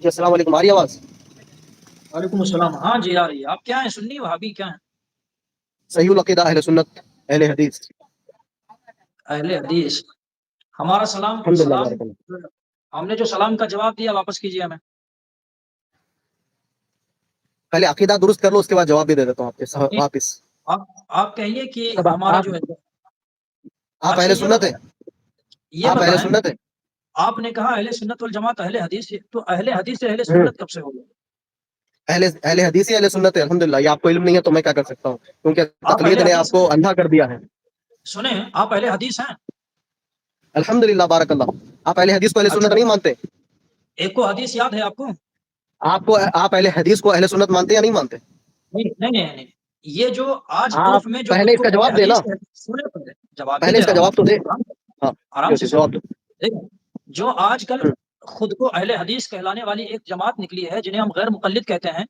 جی السلام علیکم، آ رہی آواز؟ وعلیکم السلام. ہاں جی آ رہی ہے. آپ کیا ہیں، سنی وہابی کیا ہیں؟ صحیح العقیدہ اہل سنت اہل حدیث. اہل حدیث. ہمارا سلام الحمد للہ سلام بارک اللہ. ہم نے جو سلام کا جواب دیا واپس کیجیے ہمیں. پہلے عقیدہ درست کر لو، اس کے بعد جواب بھی دے دیتا ہوں آپ کے نہیں، واپس. آپ کہیے کہ مطلب ہمارا آپ جو ہے. آپ اچھا اہل سنت ہیں؟ یہ آپ اہل بتائیں. سنت ہیں؟ آپ نے کہا اہل سنت والجماعت اہل حدیث، تو اہل حدیث سے اہل ہوں. سنت کب سے ہو گئے؟ اہل حدیث ہی اہل سنت ہے. الحمد للہ. یہ آپ کو علم نہیں ہے تو میں کیا کر سکتا ہوں، کیونکہ آپ اہل تقلید نے آپ حدیث ہیں؟ کو اندھا کر دیا ہے. سنیں، آپ اہل حدیث ہیں؟ الحمد للہ بارک اللہ. آپ اہل حدیث کو اہل سنت اچھا، نہیں مانتے؟ ایک کو حدیث یاد ہے آپ کو؟ آپ اہل حدیث کو اہل سنت مانتے یا نہیں مانتے؟ نہیں نہیں نہیں نہیں. یہ جو آج آپ عرف میں جو پہلے خود اس کو کا اہل جواب دے نا. حدیث کہتے ہیں، سنیں پہلے جواب ہی پہلے دے اس کا رہا ہوں. جواب تو دے. ہاں آرام سے سنیں. جواب دو. دیکھیں، جو آج کل ہوں. خود کو اہل حدیث کہلانے والی ایک جماعت نکلی ہے جنہیں ہم غیر مقلد کہتے ہیں،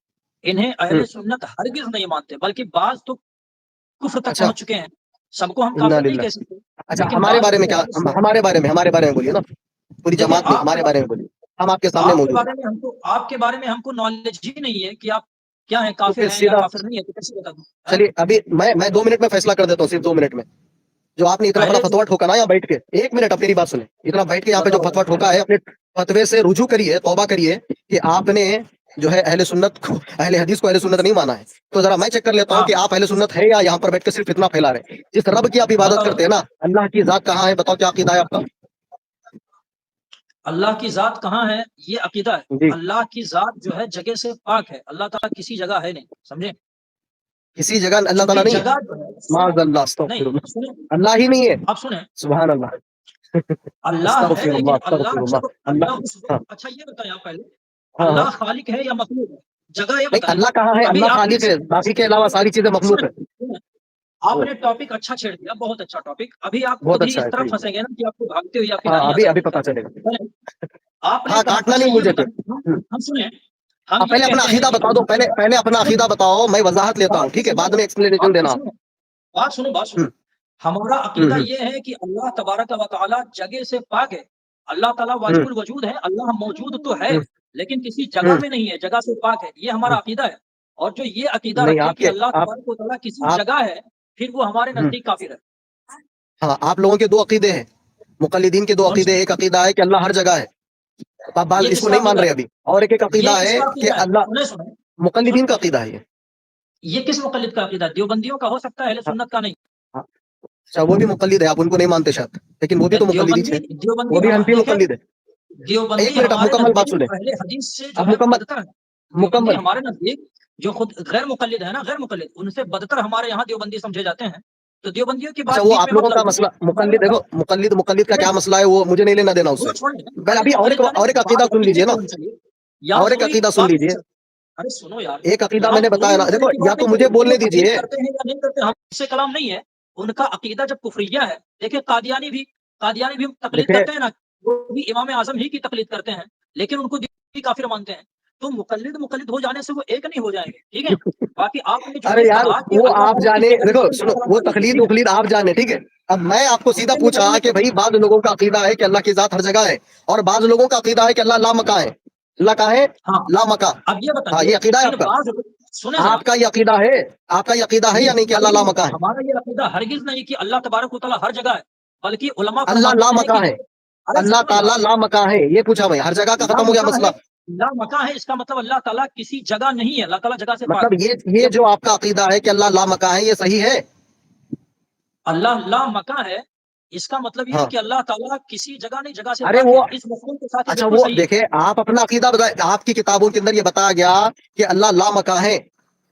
انہیں ہوں. اہل سنت ہرگز نہیں مانتے، بلکہ بعض تو کفر تک اچھا. پہنچ چکے ہیں. سب کو ہم انا کافر نہیں للہ. کہہ سکتے، اچھا لیکن ہمارے بعض بارے میں اہل کیا، حدیث سے. ہمارے بارے میں بولیے نا. پوری دیکھیں، جماعت نہیں، ہمارے بارے میں بولیے. ہم آپ کے سامنے آپ کے موجود ہیں. بارے میں ہم کو نالج ہی نہیں ہے کہ آپ کیا ہیں، تو کافر پھر ہیں یا سیدھا کافر نہیں ہے، تو کیسے بتا دوں؟ چلیے ابھی میں 2 منٹ میں فیصلہ کر دیتا ہوں، صرف 2 منٹ میں. جو آپ نے اتنا بڑا اہل فتویٰ ٹھوکا نا یہاں بیٹھ کے، 1 منٹ اب میری بات سنیں. اتنا بیٹھ کے یہاں پہ جو بتاؤ فتویٰ ٹھوکا ہے، اپنے فتوے سے رجوع کریے، توبہ کریے کہ آپ نے جو ہے اہل سنت کو، اہل حدیث کو اہل سنت نہیں مانا ہے. تو ذرا میں چیک کر لیتا ہوں ہاں کہ آپ اہل سنت ہے یا یہاں پر بیٹھ کے صرف اتنا پھیلا رہے ہیں. جس رب کی آپ عبادت بتاؤ. کرتے ہیں نا، اللہ کی ذات کہاں ہے؟ بتاؤ کیا عقیدہ ہے آپ کا؟ اللہ کی ذات کہاں ہے، یہ عقیدہ ہے. جی. اللہ کی ذات جو ہے جگہ سے پاک ہے. اللہ تعالیٰ کسی جگہ ہے نہیں، سمجھے؟ کسی جگہ اللہ تعالیٰ چونکہ نہیں جگہ ہے؟ جو ہے، سنیں. معاذ اللہ، نہیں استغفر اللہ. سنیں، اللہ ہی نہیں ہے. آپ سنیں. سبحان اللہ. اللہ ہے استغفر اللہ، لیکن اللہ استغفر جب اللہ. اللہ اس ہاں وقت. اچھا یہ بتائیں آپ پہلے، ہاں ہاں. اللہ خالق ہے یا مخلوق ہے؟ جگہ یہ نہیں، بتائیں. اللہ کہاں ہے؟ ابھی اللہ آپ نے خالق ہے، باقی کے علاوہ ساری چیزیں مخلوق ہے. سنیں، آپ نے ٹاپک اچھا چھیڑ دیا، بہت اچھا ٹاپک. ابھی آپ بہت خود ہی اچھا اس ہے. طرح ٹھیک ہے. پھنسیں گے نا کہ آپ کو بھاگتے ہوئے آپ کی ہاں داڑھی ابھی یاد آ ابھی رہی پتا چلے گا. ہے. آپ نے ہاں کہا. کاٹنا اچھا نہیں یہ مجھے بتائیں، پھر. ہم سنیں. ہم آپ یہ پہلے اپنا کہتے ہیں عقیدہ کہ بتا دو. اللہ پہلے اپنا عقیدہ بتاؤ، میں وضاحت لیتا ہوں. بات تو ٹھیک ہے، بعد سنو، میں ایکسپلینیشن بات تو دینا آپ. سنو، بات سنو. ہوں. ہمارا ہوں. عقیدہ یہ ہے کہ اللہ تبارک و تعالی جگہ سے پاک ہے. اللہ تعالیٰ ہوں. واجب الوجود ہے. اللہ موجود تو ہے ہوں. لیکن کسی جگہ ہوں. میں نہیں ہے، جگہ سے پاک ہے. یہ ہمارا ہوں. عقیدہ ہے. اور جو یہ عقیدہ نہیں رکھے آپ کہ کے اللہ آپ تبارک و تعالیٰ کسی آپ جگہ ہے، پھر وہ ہمارے ہوں. نزدیک کافر ہے. ہاں آپ لوگوں کے دو عقیدے ہیں، مقلدین کے دو کون عقیدے. سا؟ ایک عقیدہ ہے کہ اللہ ہر جگہ ہے، آپ بعض یہ اس کس کو کا نہیں مان عقیدہ رہے ہے؟ ابھی. اور ایک عقیدہ یہ کس ہے کا کہ عقیدہ ہے؟ اللہ، سنیں. مقلدین کا عقیدہ ہے یہ. یہ کس مقلد کا عقیدہ ہے؟ دیوبندیوں کا ہو سکتا ہے، اہل ہاں سنت کا نہیں. ہاں. اچھا وہ بھی مقلد ہے، آپ ان کو نہیں مانتے شاید، لیکن وہ بھی تو مقلد ہی ہے. وہ دیوبندی بھی ہم حنفی دیکھیں. مقلد ہے. ایک دیوبندی منٹ آپ ہمارے مکمل بات نزدیک سنیں. اہل حدیث سے جو اب ہے مکمل بدتر ہے. دیوبندی مکمل. ہمارے نزدیک جو خود غیر مقلد ہے نا، غیر مقلد، ان سے بدتر ہمارے یہاں دیوبندی سمجھے جاتے ہیں. تو دیوبندیوں کی اچھا بات وہ بیچ آپ میں مت لوگوں کا لگو. مسئلہ ہمارے مقلد، دیکھو مقلد کا کیا سنیں، مسئلہ ہے وہ مجھے نہیں لینا دینا اس سے. وہ چھوڑ دیں. پہلے ارے ابھی مقلد جانے اور ایک عقیدہ بات سن سننے لیجئے نا. کیوں چاہیے یار، اور ایک تھوڑی عقیدہ سن بات لیجئے. ارے سنو یار. ایک عقیدہ میں ہم نے وہی بتایا نا، مسئلے دیکھو کی یا بات تو نہیں مجھے کریں کہ وہ بولنے تقلید دیجئے. کرتے ہیں یا نہیں کرتے. ہم اس سے کلام نہیں ہے. ان کا عقیدہ جب کفریہ ہے. دیکھیں قادیانی بھی تقلید دیکھیں کرتے ہیں نا، وہ بھی امام اعظم ہی کی تقلید کرتے ہیں، لیکن ان کو بھی کافر مانتے ہیں. تو مقلد ہو جانے سے وہ ایک نہیں ہو جائیں گے، ٹھیک ہے. باقی آپ نے جو ارے یہ یار کہا کہ وہ اللہ آپ تعالیٰ جانے، کسی اہل دیکھو سنت کا سنو، کلام وہ کریں گے، تقلید ٹھیک ہے. وقلید آپ جانے. ٹھیک ہے. اب میں آپ کو سیدھا ہم نے پوچھا بتائیے کہ تو. بھائی بعض لوگوں کا عقیدہ ہے کہ اللہ کی ذات ہر جگہ ہے، اور بعض لوگوں کا عقیدہ ہے کہ اللہ لامکاں ہے. اللہ کہاں ہے؟ ہاں، لامکاں. اب یہ ہاں بتائیے یہ عقیدہ ہے ان آپ کا. بعض. سنیں ذرا. آپ کا یہ عقیدہ ہے، آپ کا یہ عقیدہ ہے یا نہیں، نہیں کہ اللہ لامکاں ہے؟ ہمارا یہ عقیدہ ہرگز نہیں کہ اللہ تبارک و تعالیٰ ہر جگہ ہے، بلکہ علماء اللہ فرماتے ہیں کہ لامکاں ہے. ارے اللہ سنو تعالیٰ یار. لامکاں ہے، یہ پوچھا میں. ہر جگہ کا لا ختم ہو گیا مکان مسئلہ. ہے. لا مکان ہے، اس کا مطلب اللہ تعالیٰ کسی جگہ نہیں ہے. اللہ تعالیٰ جگہ سے پاک مطلب ہے. یہ جو آپ کا عقیدہ ہے کہ اللہ لامکاں ہے، یہ صحیح ہے؟ اللہ لا مکان ہے، اس کا مطلب یہ ہے ہاں. کہ اللہ تعالیٰ کسی جگہ نہیں، جگہ سے ارے پاک ہے. وہ اس مفہوم کے ساتھ یہ اچھا بالکل وہ صحیح ہے. دیکھیں، آپ اپنا عقیدہ بتائیں. آپ کی کتابوں کے اندر یہ بتایا گیا کہ اللہ لامکاں ہے.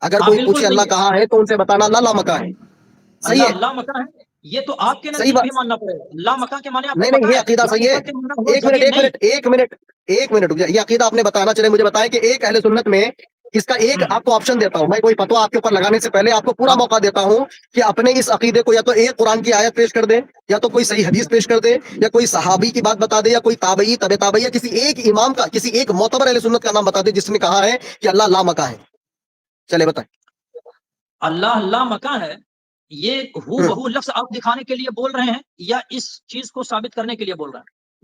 اگر ہاں کوئی بالکل پوچھے اللہ صحیح ہے. کہاں ہے تو ان سے بتانا اللہ لامکاں ہے. صحیح اللہ ہے. اللہ مکان ہے. یہ تو آپ کے صحیح نزدیک بھی بات. ماننا پڑے گا. اللہ مکان کے معنی آپ کو نہیں پتا نہیں، یہ ہے. عقیدہ اللہ صحیح ہے. مکان کے معنی ہوا ایک منٹ جگہ ایک نہیں. منٹ ایک منٹ ایک منٹ رک جائے. یہ عقیدہ آپ نے بتانا چلے مجھے بتائیں کہ ایک اہل سنت میں اس کا ایک ہوں. آپ کو آپشن دیتا ہوں. میں کوئی فتویٰ آپ کے اوپر لگانے سے پہلے آپ کو پورا ہاں موقع دیتا ہوں کہ اپنے اس عقیدے کو یا تو ایک قرآن کی آیت پیش کر دیں، یا تو کوئی صحیح حدیث پیش کر دے، یا کوئی صحابی کی بات بتا دے، یا کوئی تابعی طب تابعی، یا کسی ایک امام کا، کسی ایک معتبر اہل سنت کا نام بتا دے جس نے کہا ہے کہ اللہ لامکاں ہے. چلے بتائیں. اللہ اللہ مکان ہے. یہ ہو ہوں. بہو لفظ آپ دکھانے کے لیے بول رہے ہیں یا اس چیز کو ثابت کرنے کے لیے بول رہے ہیں؟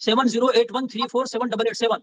7081347887,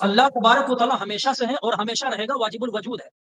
اللہ تبارک و تعالیٰ ہمیشہ سے ہے اور ہمیشہ رہے گا، واجب الوجود ہے،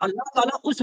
اللہ تعالیٰ اس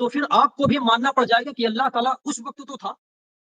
تو پھر آپ کو بھی ماننا پڑ جائے گا کہ اللہ تعالیٰ اس وقت تو تھا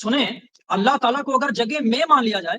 سنیں، اللہ تعالیٰ کو اگر جگہ میں مان لیا جائے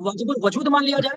واجب الوجود مان لیا جائے،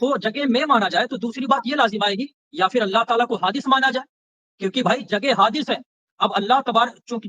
کو جگہ میں مانا جائے تو دوسری بات یہ لازم آئے گی، یا پھر اللہ تعالیٰ کو حادث مانا جائے، کیونکہ بھائی جگہ حادث ہے۔ اب اللہ تبارک چونکہ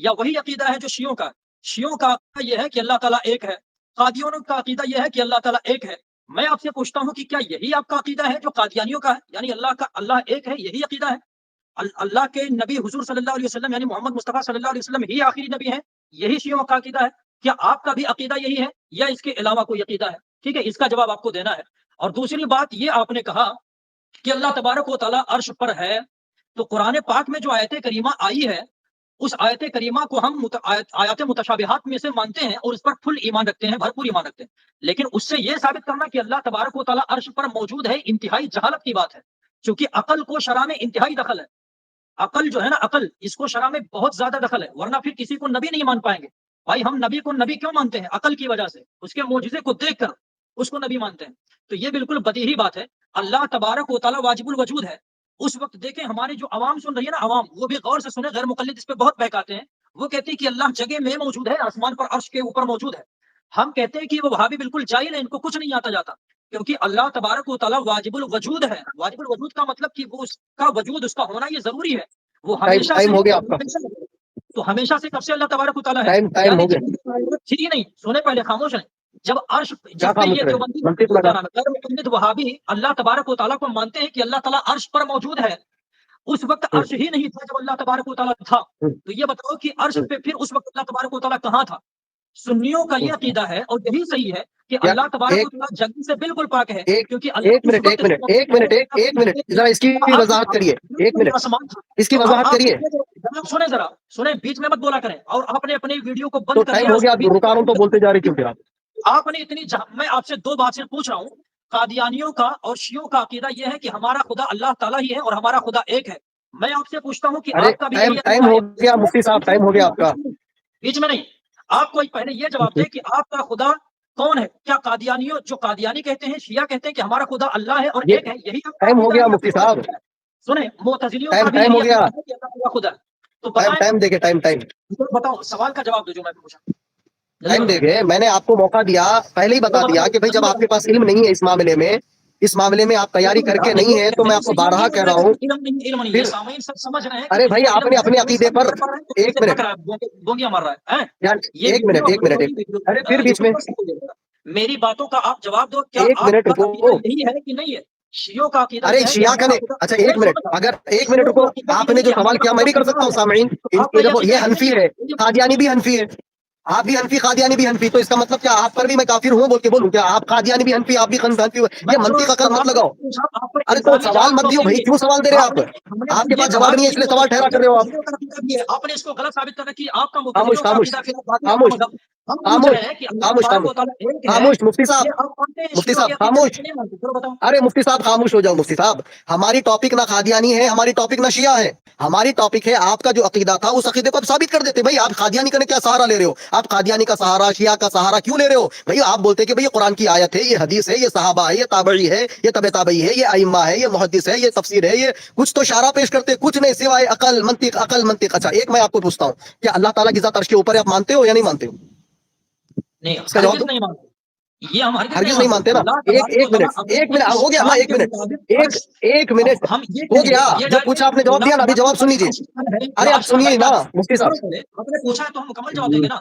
یا وہی عقیدہ ہے جو شیعوں کا ہے؟ شیعوں کا عقیدہ یہ ہے کہ اللہ تعالیٰ ایک ہے، قادیانیوں کا عقیدہ یہ ہے کہ اللہ تعالیٰ ایک ہے۔ میں آپ سے پوچھتا ہوں کہ کیا یہی آپ کا عقیدہ ہے جو قادیانیوں کا ہے، یعنی اللہ ایک ہے، یہی عقیدہ ہے؟ اللہ کے نبی حضور صلی اللہ علیہ وسلم یعنی محمد مصطفیٰ صلی اللہ علیہ وسلم ہی آخری نبی ہے، یہی شیعوں کا عقیدہ ہے؟ کیا آپ کا بھی عقیدہ یہی ہے یا اس کے علاوہ کوئی عقیدہ ہے؟ ٹھیک ہے، اس کا جواب آپ کو دینا ہے۔ اور دوسری بات یہ آپ نے کہا کہ اللہ تبارک و تعالیٰ عرش پر ہے، تو قرآن پاک میں جو آیت کریمہ آئی ہے اس آیت کریمہ کو ہم آیات متشابہات میں سے مانتے ہیں اور اس پر فل ایمان رکھتے ہیں، بھرپور ایمان رکھتے ہیں، لیکن اس سے یہ ثابت کرنا کہ اللہ تبارک و تعالیٰ عرش پر موجود ہے انتہائی جہالت کی بات ہے، چونکہ عقل کو شرع میں انتہائی دخل ہے۔ عقل جو ہے نا، عقل اس کو شرع میں بہت زیادہ دخل ہے، ورنہ پھر کسی کو نبی نہیں مان پائیں گے۔ بھائی ہم نبی کو نبی کیوں مانتے ہیں؟ عقل کی وجہ سے، اس کے معجزے کو دیکھ کر اس کو نبی مانتے ہیں۔ تو یہ بالکل بدیہی بات ہے، اللہ تبارک و تعالیٰ واجب الوجود ہے۔ اس وقت دیکھیں ہماری جو عوام سن رہی ہے نا، عوام وہ بھی غور سے سنیں، غیر مقلد اس پہ بہت بہکاتے ہیں۔ وہ کہتے ہیں کہ اللہ جگہ میں موجود ہے، آسمان پر عرش کے اوپر موجود ہے۔ ہم کہتے ہیں کہ وہ وہابی بالکل جاہل ہے، ان کو کچھ نہیں آتا جاتا، کیونکہ اللہ تبارک و تعالیٰ واجب الوجود ہے۔ واجب الوجود کا مطلب کہ وہ اس کا وجود، اس کا ہونا یہ ضروری ہے، وہ ہمیشہ سے ٹائم ہو گیا آپ کا، تو ہمیشہ سے کب سے اللہ تبارک و تعالیٰ ہے؟ ٹائم ہو گیا، ٹھیک ہی نہیں، سونے پہلے خاموش ہیں۔ جب عرش کیا جس پہ خاموش یہ رہے، دیوبندی منطق لگا۔ غیر مقلد وہابی اللہ تبارک و تعالیٰ کو مانتے ہیں کہ اللہ تعالیٰ عرش پر موجود ہے، اس وقت عرش ہی نہیں تھا جب اللہ تبارک و تعالیٰ تھا، تو یہ بتاؤ کہ عرش پہ پھر اس وقت اللہ تبارک و تعالیٰ کہاں تھا؟ سنیوں کا یہ عقیدہ ہے اور یہی صحیح ہے کہ کیا اللہ تبارک و ایک تعالیٰ جنگ سے بالکل پاک ہے، ایک کیونکہ اللہ اس وقت ایک منٹ ذرا اس کی وضاحت کریے، ایک منٹ آسمان تھا۔ اس کی تو وضاحت آپ کریے۔ سنیں ذرا، سنیں، بیچ میں مت بولا کریں، اور آپ نے اپنے ویڈیو کو تو بند کر ٹائم لیا، ہو اس گیا، کو بیچ رکا رہا ہوں تو بولتے جا رہے کیوں پھر آپ؟ آپ نے اتنی میں آپ سے دو بات سے پوچھ رہا ہوں، قادیانیوں کا اور شیعوں کا عقیدہ یہ ہے کہ ہمارا خدا اللہ تعالیٰ ہی ہے اور ہمارا خدا ایک ہے۔ میں آپ سے پوچھتا ہوں کہ ارے آپ کا بھی ٹائم یہی ٹائم عقیدہ ہو ہے؟ گیا مفتی صاحب، ٹائم ہو گیا آپ کا۔ بیچ میں نہیں، آپ کو پہلے یہ جواب دے کہ آپ کا خدا کون ہے؟ کیا قادیانیوں، جو قادیانی کہتے ہیں، شیعہ کہتے ہیں کہ ہمارا خدا اللہ ہے اور یہ ایک ہے، یہی آپ کا ٹائم ہو عقیدہ گیا ہے یا مفتی کوئی اور صاحب، عقیدہ ہے؟ سنیں، معتزلیوں کا بھی ٹائم یہی ہو گیا، عقیدہ ہے کہ اللہ کا خدا ہے، تو بتائیں، ٹائم دے گے، ٹائم بتاؤ سوال کا جواب دو جو میں نے پوچھا، جلدی ٹائم دے بتاؤ، گے۔ میں نے آپ کو موقع دیا، پہلے ہی بتا دیا کہ بھائی جب آپ کے پاس علم نہیں ہے اس معاملے میں آپ تیاری کر کے نہیں ہے، تو میں آپ کو بارہا کہہ رہا ہوں۔ علم نہیں، یہ پھر سامعین سب سمجھ رہے ہیں کہ ارے اس بھائی کو علم اپنے ہے، اپنے وہ عقیدے سب پر، پڑھ رہا ہے تو ایک سے منٹ پک رہا ہے، گونگیاں مار رہا ہے۔ یار، یہ ایک منٹ ارے پھر بیچ میں یوٹیوب پر سب کو دے گا۔ میری باتوں کا آپ جواب دو، کیا ایک آپ منٹ کا رکو۔ عقیدہ یہی ہے کہ نہیں ہے؟ شیعوں کا عقیدہ ارے یہ ہے کہ شیعہ کا ہمارا نہیں، خدا، اچھا ایک منٹ، اگر ایک منٹ شیعوں رکو، کا عقیدہ آپ یہ نے نہیں جو کہ سوال ہمارا کیا میں خدا بھی کر سکتا اللہ ہوں ہے، سامعین، تو آپ کا یہ یہ دیکھو عقیدہ یہ ہے کہ حنفی نہیں ہے، ہے؟ قادیانی بھی حنفی ہے، آپ بھی حنفی قادیانی بھی حنفی، تو اس کا مطلب کیا آپ پر بھی میں کافر ہوں بول کے بولوں کیا؟ آپ قادیانی بھی حنفی، آپ بھی حنفی، میں یہ سنو، منطق عقل مت سوال لگاؤ۔ پوچھا، آپ پر ارے تو الزامی سوال جواب مت دو دیو کہ بھائی، نہیں کیوں سوال دے رہے ہے؟ آپ؟ ہم نے آپ کے یہ پاس کہا جواب نہیں ہے کہ اس لیے سوال ٹھہرا کر رہے ہو آپ۔ معتزلیوں کا عقیدہ بھی ہے، آپ نے اس کو غلط ثابت کرنا کہ آپ کا خاموش معتزلیوں کا خاموش عقیدہ پھر باقی آپ کا خاموش مذہب۔ ہم پوچھ خاموش رہے ہیں کہ اللہ خاموش تبارک و خاموش تعالیٰ ایک ہے، خاموش مفتی صاحب، یہ آپ مانتے ہیں؟ مفتی شیعوں صاحب کے عقیدے خاموش، سے نہیں مانتے، چلو بتاؤ۔ ارے مفتی صاحب خاموش ہو جاؤ مفتی صاحب۔ ہماری ٹاپک نہ قادیانی ہے، ہماری ٹاپک نہ شیعہ ہے، ہماری ٹاپک ہے آپ کا جو عقیدہ تھا اس عقیدے کو آپ ثابت کر دیتے۔ بھائی آپ قادیانی کا کیا سہارا لے رہے ہو؟ آپ قادیانی کا سہارا، شیعہ کا سہارا کیوں لے رہے ہو؟ بھائی آپ بولتے کہ بھئی یہ قرآن کی آیت ہے، یہ حدیث ہے، یہ صحابہ ہے، یہ تابعی ہے، یہ تبع تابعی ہے، یہ ائمہ ہے، یہ محدث ہے، یہ تفسیر ہے، یہ کچھ تو اشارہ پیش کرتے، کچھ نہیں سوائے عقل منطق عقل منطق۔ اچھا ایک میں آپ کو پوچھتا ہوں، کیا اللہ تعالیٰ کی ذات عرش کے اوپر ہے، آپ مانتے ہو یا نہیں مانتے ہو؟ نہیں، اس کا جواب ہرگز دو۔ نہیں مانتے، یہ ہم ہرگز نہیں ہرگز نہیں مانتے نا۔ اللہ ایک تبارک و ایک تعالیٰ منٹ اپنی ایک منٹ اس ہو گیا نا، شان ایک کے منٹ مطابق ایک عرش، ایک منٹ ہم یہ ہو کہیں گے، گیا، یہ جو ڈائریکٹ پوچھا آپ نے جواب اللہ دیا نا، ابھی تبارک و جواب سن تعالیٰ لیجیے۔ عرش پر ہے ارے یا آپ عرش پر سنیے بیٹھا نا ہے؟ مفتی سنو صاحب، پہلے، آپ نے پوچھا ہے تو ہم مکمل جواب دیں گے نا۔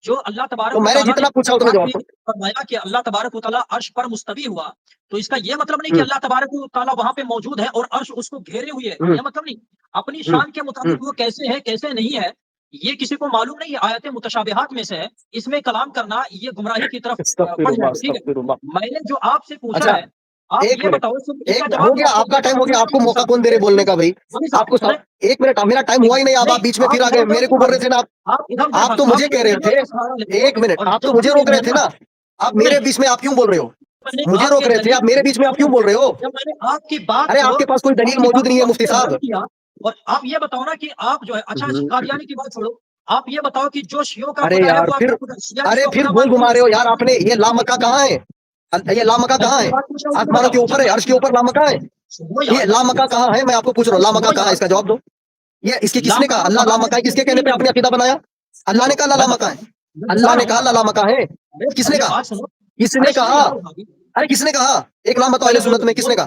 جو اللہ تو تبارک و میں نے تعالیٰ نے جتنا پوچھا اتنا جواب دو۔ فرمایا کہ اللہ تبارک و تعالیٰ عرش پر مستوی ہوا، تو اس کا یہ مطلب نہیں کہ اللہ تبارک و تعالیٰ وہاں پہ موجود ہے اور عرش اس کو گھیرے ہوئی ہے، یہ مطلب نہیں۔ اپنی شان کے مطابق وہ کیسے ہے کیسے نہیں ہے یہ کسی کو معلوم نہیں، آیات متشابہات میں سے ہے، اس میں کلام کرنا یہ گمراہی کی طرف استغفر پڑ اللہ جائے گا، ٹھیک ہے؟ استغفر اللہ۔ میں نے جو آپ سے پوچھا اچھا ہے، آپ ایک یہ منٹ، بتاؤ، صرف اس کا ہو جواب دو، گیا آپ آپ کا ٹائم ہو گیا، آپ کو موقع کون دے رہے بولنے کا؟ بھائی آپ کو سنیں، ایک منٹ، میرا ٹائم ہوا ہی نہیں، آپ بیچ میں پھر آ گئے، میرے کو بول رہے تھے نا آپ تو مجھے کہہ رہے تھے۔ ایک منٹ، آپ تو مجھے روک رہے تھے نا، آپ میرے بیچ میں آپ کیوں بول رہے ہو؟ مجھے روک رہے تھے آپ، میرے بیچ میں آپ کیوں بول رہے ہو؟ جب میں نے آپ کی بات ارے کو، آپ کے پاس کوئی دلیل آپ کی موجود نہیں ہے بات مفتی کو صاحب۔ رد کیا، اور آپ یہ بتاؤ نا کہ آپ جو ہے، اچھا قادیانی کی بات چھوڑو، آپ یہ بتاؤ کہ جو شیعوں کا ارے خدا ہے یار وہ آپ پھر، کا خدا، شیعہ جس ارے کو پھر خدا گول مانتے گھما رہے ہو یار آپ ہیں، نے، یہ لامکہ کہاں ہے؟ یہ لامکہ کہاں ہے؟ بات پوچھ رہا ہوں، اس کو آسمانوں کے بتاؤ، اوپر ہے، عرش کے اوپر لامکہ ہے؟ سنو یار، یہ لامکہ کہاں ہے؟ میں آپ کو پوچھ رہا ہوں لامکہ کہاں ہے، اس کا جواب دو۔ یہ اس کی کس نے کہا اللہ لامکہ ہے؟ کس کے کہنے پہ آپ نے عقیدہ بنایا؟ اللہ نے کہا اللہ میں لامکہ بتا ہے، اللہ رہا نے ہوں کہا اللہ لامکہ ہے، کس نے پہلے کہا؟ بات سنو، کس نے ارے سنو کہا؟ یار، ارے کس نے کہا؟ ایک نام بتاؤ اہل پہلے سنت میں کس نے کہا؟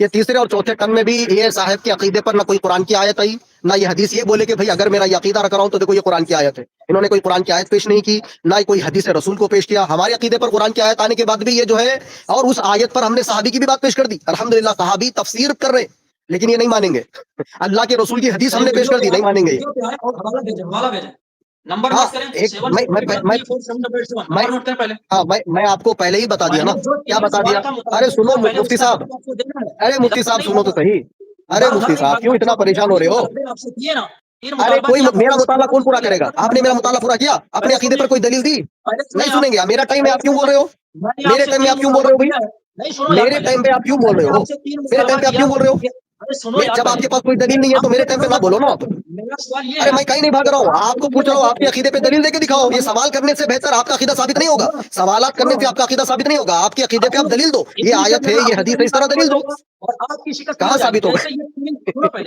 یہ تیسرے اور چوتھے ٹرم میں بھی یہ صاحب کے عقیدے پر نہ کوئی قرآن کی آیت آئی، نہ یہ حدیث یہ بولے کہ بھائی اگر میرا یہ عقیدہ رکھ رہا ہوں تو دیکھو یہ قرآن کی آیت ہے. انہوں نے کوئی قرآن کی آیت پیش نہیں کی، نہ کوئی حدیث رسول کو پیش کیا. ہمارے عقیدے پر قرآن کی آیت آنے کے بعد بھی یہ جو ہے، اور اس آیت پر ہم نے صحابی کی بھی بات پیش کر دی. الحمدللہ صحابی تفسیر کر رہے، لیکن یہ نہیں مانیں گے. اللہ کے رسول کی حدیث ہم نے پیش کر دی، نہیں مانیں گے. نمبر ہاں نوٹ کریں ایک 7413477 میں نمبر نوٹ کریں پہلے. ہاں میں آپ کو پہلے ہی بتا دیا نا. کیا بتا دیا؟ ارے سنو مفتی صاحب، ارے مفتی صاحب سنو تو صحیح. ارے مفتی صاحب کیوں اتنا پریشان ہو رہے ہو؟ ارے کوئی میرا مطالعہ کون پورا کرے گا؟ آپ نے میرا مطالعہ پورا کیا؟ اپنے عقیدے پر کوئی دلیل دی؟ نہیں سنیں گے. میرا ٹائم ہے، آپ کیوں بول رہے ہو؟ میرے ٹائم میں آپ کیوں بول رہے ہو بھائی؟ میرے ٹائم پہ آپ کیوں بول رہے ہو؟ میرے ٹائم پہ آپ کیوں بول رہے ہو؟ جب آپ کے پاس کوئی دلیل نہیں ہے تو میرے ٹائم پہ نہ بولو نا آپ. ارے میں کہیں نہیں بھاگ رہا ہوں، آپ کو پوچھ رہا ہوں آپ کے عقیدے پہ دلیل دے کے دکھاؤ. یہ سوال کرنے سے بہتر آپ کا عقیدہ ثابت نہیں ہوگا. سوالات کرنے سے آپ کا عقیدہ ثابت نہیں ہوگا. آپ کے عقیدے پہ آپ دلیل دو، یہ آیت ہے، یہ حدیث ہے، اس طرح دلیل دو. کہاں ثابت ہوگا؟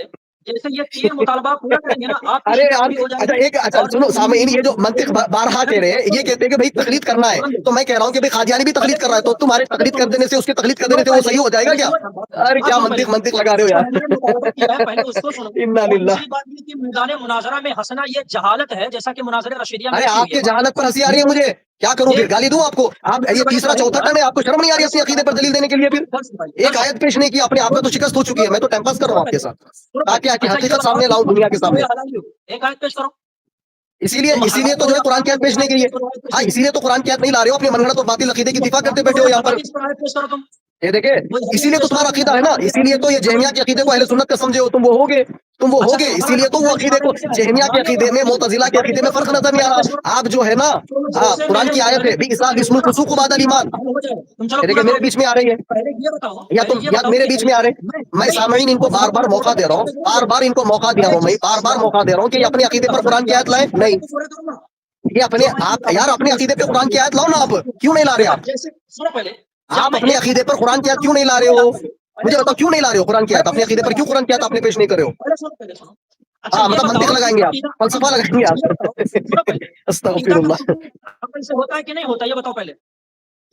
جیسے یہ 3 مطالبہ پورا کریں گے نا آپ کی ارے شکست یار بھی ہو جائے اچھا گی. ایک اچھا سنو سامعین، یہ جو منطق بارہا کہہ رہے ہیں، یہ کہتے ہیں کہ بھائی تقلید کرنا ہے، تو میں کہہ رہا ہوں کہ بھائی قادیانی بھی تقلید کر رہا ہے، تو تمہارے تقلید کر دینے سے، اس کے تقلید کر دینے سے وہ صحیح ہو جائے گا کیا؟ ارے کیا منطق لگا رہے ہو یار. انا للہ. میدان مناظرہ میں ہنسنا یہ جہالت ہے، جیسا کہ مناظرہ رشیدیہ میں ارے ایسی آپ ہوئی کے ہے. جہالت پر ہنسی آ رہی ہے مجھے، کیا کروں پھر؟ گالی دوں آپ کو؟ آپ یہ تیسرا چوتھا ٹرم ہے، آپ کو شرم نہیں آ رہی اپنے عقیدے پر دلیل دینے کے لیے؟ پھر ایک آیت پیش نہیں کی اپنے آپ میں تو شکست ہو چکی ہے. میں تو ٹائم پاس کر رہا ہوں آپ کے ساتھ تاکہ حقیقت سامنے لاؤں دنیا کے سامنے. ایک آیت پیش کرو. اسی لیے تو جو ہے قرآن کی آیت پیش نہیں کی ہے. ہاں اسی لیے تو قرآن کی آیت نہیں لا رہے ہو، اپنے منگڑت اور باطل عقیدے کی دفاع کرتے بیٹھے ہو یہاں پر. یہ دیکھیں اسی لیے تو تمہارا عقیدہ ہے نا، اسی لیے تو یہ جہمیہ کے عقیدے کو اہل سنت کا سمجھے ہو، تم وہ ہوگے. اسی لیے تو وہ عقیدے کو جہمیہ کے عقیدے میں، معتزلہ کے عقیدے میں فرق نظر نہیں آ رہا. آپ جو ہے نا قرآن کی آیت ہے بھی اسم الفسوق بعد الایمان، یہ دیکھیں میرے بیچ میں آ رہی ہے، یا میرے بیچ میں آ رہے ہیں. میں سامعین ان کو بار بار موقع دے رہا ہوں، بار ان کو موقع دے رہا ہوں، میں بار موقع دے رہا ہوں کہ یہ اپنے عقیدے پر قرآن کی آیت لائیں. نہیں، یہ آپ یار اپنے عقیدے پہ قرآن کی آیت لاؤ نا. آپ کیوں نہیں لا رہے؟ آپ اپنے عقیدے پر قرآن کی آیت کیوں نہیں لا رہے ہو؟ مجھے بتاؤ کیوں نہیں لا رہے ہو قرآن کی آیت؟ اپنے عقیدے پر کیوں قرآن کی آیت آپ نے پیش نہیں کر رہے ہو؟ ہاں مطلب منطق لگائیں گے آپ، فلسفہ لگائیں گے آپ. استغفر اللہ. ہوتا ہے کہ نہیں ہوتا یہ بتاؤ پہلے.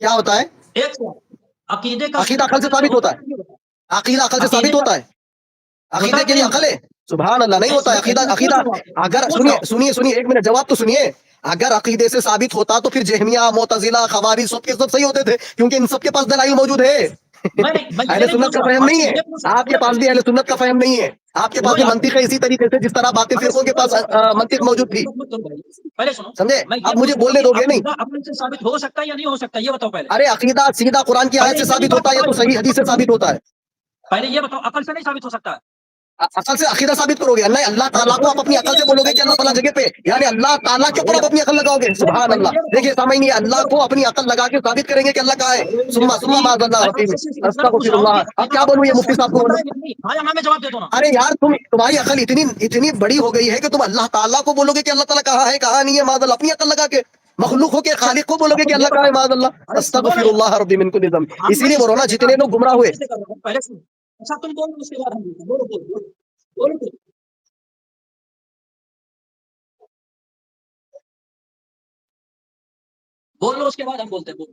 کیا ہوتا ہے؟ عقیدے کا عقیدہ عقل سے ثابت ہوتا ہے. عقیدہ عقل سے ثابت ہوتا ہے. عقیدے کے لیے عقل ہے؟ سبحان اللہ، نہیں ہوتا ہے عقیدہ. اگر سنیے ایک منٹ، جواب تو سنیے. اگر عقیدے سے ثابت ہوتا تو پھر جہمیہ، معتزلہ، خوارج سب کے سب صحیح ہوتے تھے، کیونکہ ان سب کے پاس دلائل موجود ہے. اہل سنت کا فہم نہیں ہے. آپ کے پاس بھی اہل سنت کا فہم نہیں ہے. آپ کے پاس بھی منطق ہے اسی طریقے سے جس طرح باطل فرقوں کے پاس منطق موجود تھی. پہلے سنو، سمجھے؟ آپ مجھے بولنے دو گے نہیں؟ عقل سے ثابت ہو سکتا ہے یا نہیں ہو سکتا یہ بتاؤ پہلے. ارے عقیدہ سیدھا قرآن کی آیت سے ثابت ہوتا ہے یا تو صحیح حدیث سے ثابت ہوتا ہے؟ پہلے یہ بتاؤ عقل سے نہیں ثابت ہو سکتا ہے. عقل سے عقیدہ ثابت کرو گے؟ اللہ تعالیٰ کو آپ اپنی عقل سے بولو گے کہ اللہ تعالیٰ جگہ پہ، یعنی اللہ تعالیٰ کے اوپر آپ اپنی عقل لگاؤ گے. سبحان اللہ. دیکھیے سامعین، یہ اللہ کو اپنی عقل لگا کے ثابت کریں گے کہ اللہ کہاں ہے. سما معاذ اللہ ربی میں استغفر اللہ. اب کیا بولوں یہ مفتی صاحب کو بولو؟ میں جواب دے دو نا. ارے یار تمہاری عقل اتنی بڑی ہو گئی ہے کہ تم اللہ تعالیٰ کو بولو گے کہ اللہ تعالیٰ کہاں ہے کہاں نہیں ہے، معاذ اللہ. اپنی عقل لگا کے مخلوق ہو کے خالق کو بولو گے کہ اللہ کہاں ہے، معاذ اللہ. استغفر اللہ ربی من کل ذنب. اسی لیے بولو نا جتنے لوگ گمراہ ہوئے. اچھا تم بولو اس کے بعد ہم بولو. بول لو اس کے بعد ہم بولتے ہیں. بولو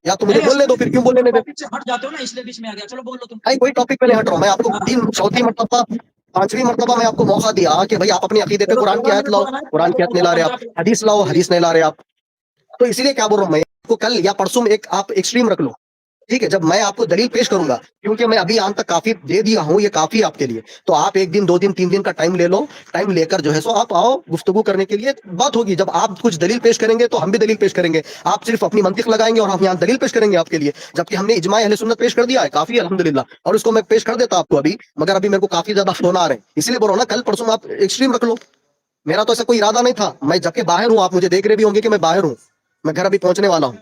یا تو مجھے بولنے دو، پھر کیوں بولنے دے؟ ہٹ جاتے ہو نا اس لیے بیچ میں آ گیا. چلو بول لو تم. کوئی ٹاپک پہ نہیں ہٹ رہا ہوں میں. آپ کو چوتھی مرتبہ 5ویں مرتبہ میں آپ کو موقع دیا کہ بھائی آپ اپنے عقیدے پہ قرآن کی آیت لاؤ. قرآن کی آیت نہیں لا رہے آپ، حدیث لاؤ، حدیث نہیں لا رہے آپ. تو اسی لیے کیا بول رہا ہوں میں آپ کو، کل یا پرسوں میں آپ ایکسٹریم رکھ لو، ٹھیک ہے؟ جب میں آپ کو دلیل پیش کروں گا، کیونکہ میں ابھی یہاں تک کافی دے دیا ہوں، یہ کافی ہے آپ کے لیے. تو آپ 1 دن 2 دن 3 دن کا ٹائم لے لو. ٹائم لے کر جو ہے سو آپ آؤ، گفتگو کرنے کے لیے بات ہوگی. جب آپ کچھ دلیل پیش کریں گے تو ہم بھی دلیل پیش کریں گے. آپ صرف اپنی منطق لگائیں گے اور ہم یہاں دلیل پیش کریں گے آپ کے لیے. جبکہ ہم نے اجماع اہل سنت پیش کر دیا ہے، کافی الحمدللہ. اور اس کو میں پیش کر دیتا آپ کو ابھی، مگر ابھی میرے کو کافی زیادہ فون آ رہے ہیں، اس لیے بول رہا ہوں نا کل پرسوں آپ ایکسٹریم رکھ لو. میرا تو ایسا کوئی ارادہ نہیں تھا. میں جب کہ باہر ہوں، آپ مجھے دیکھ رہے بھی ہوں گے کہ میں باہر ہوں، میں گھر ابھی پہنچنے والا ہوں.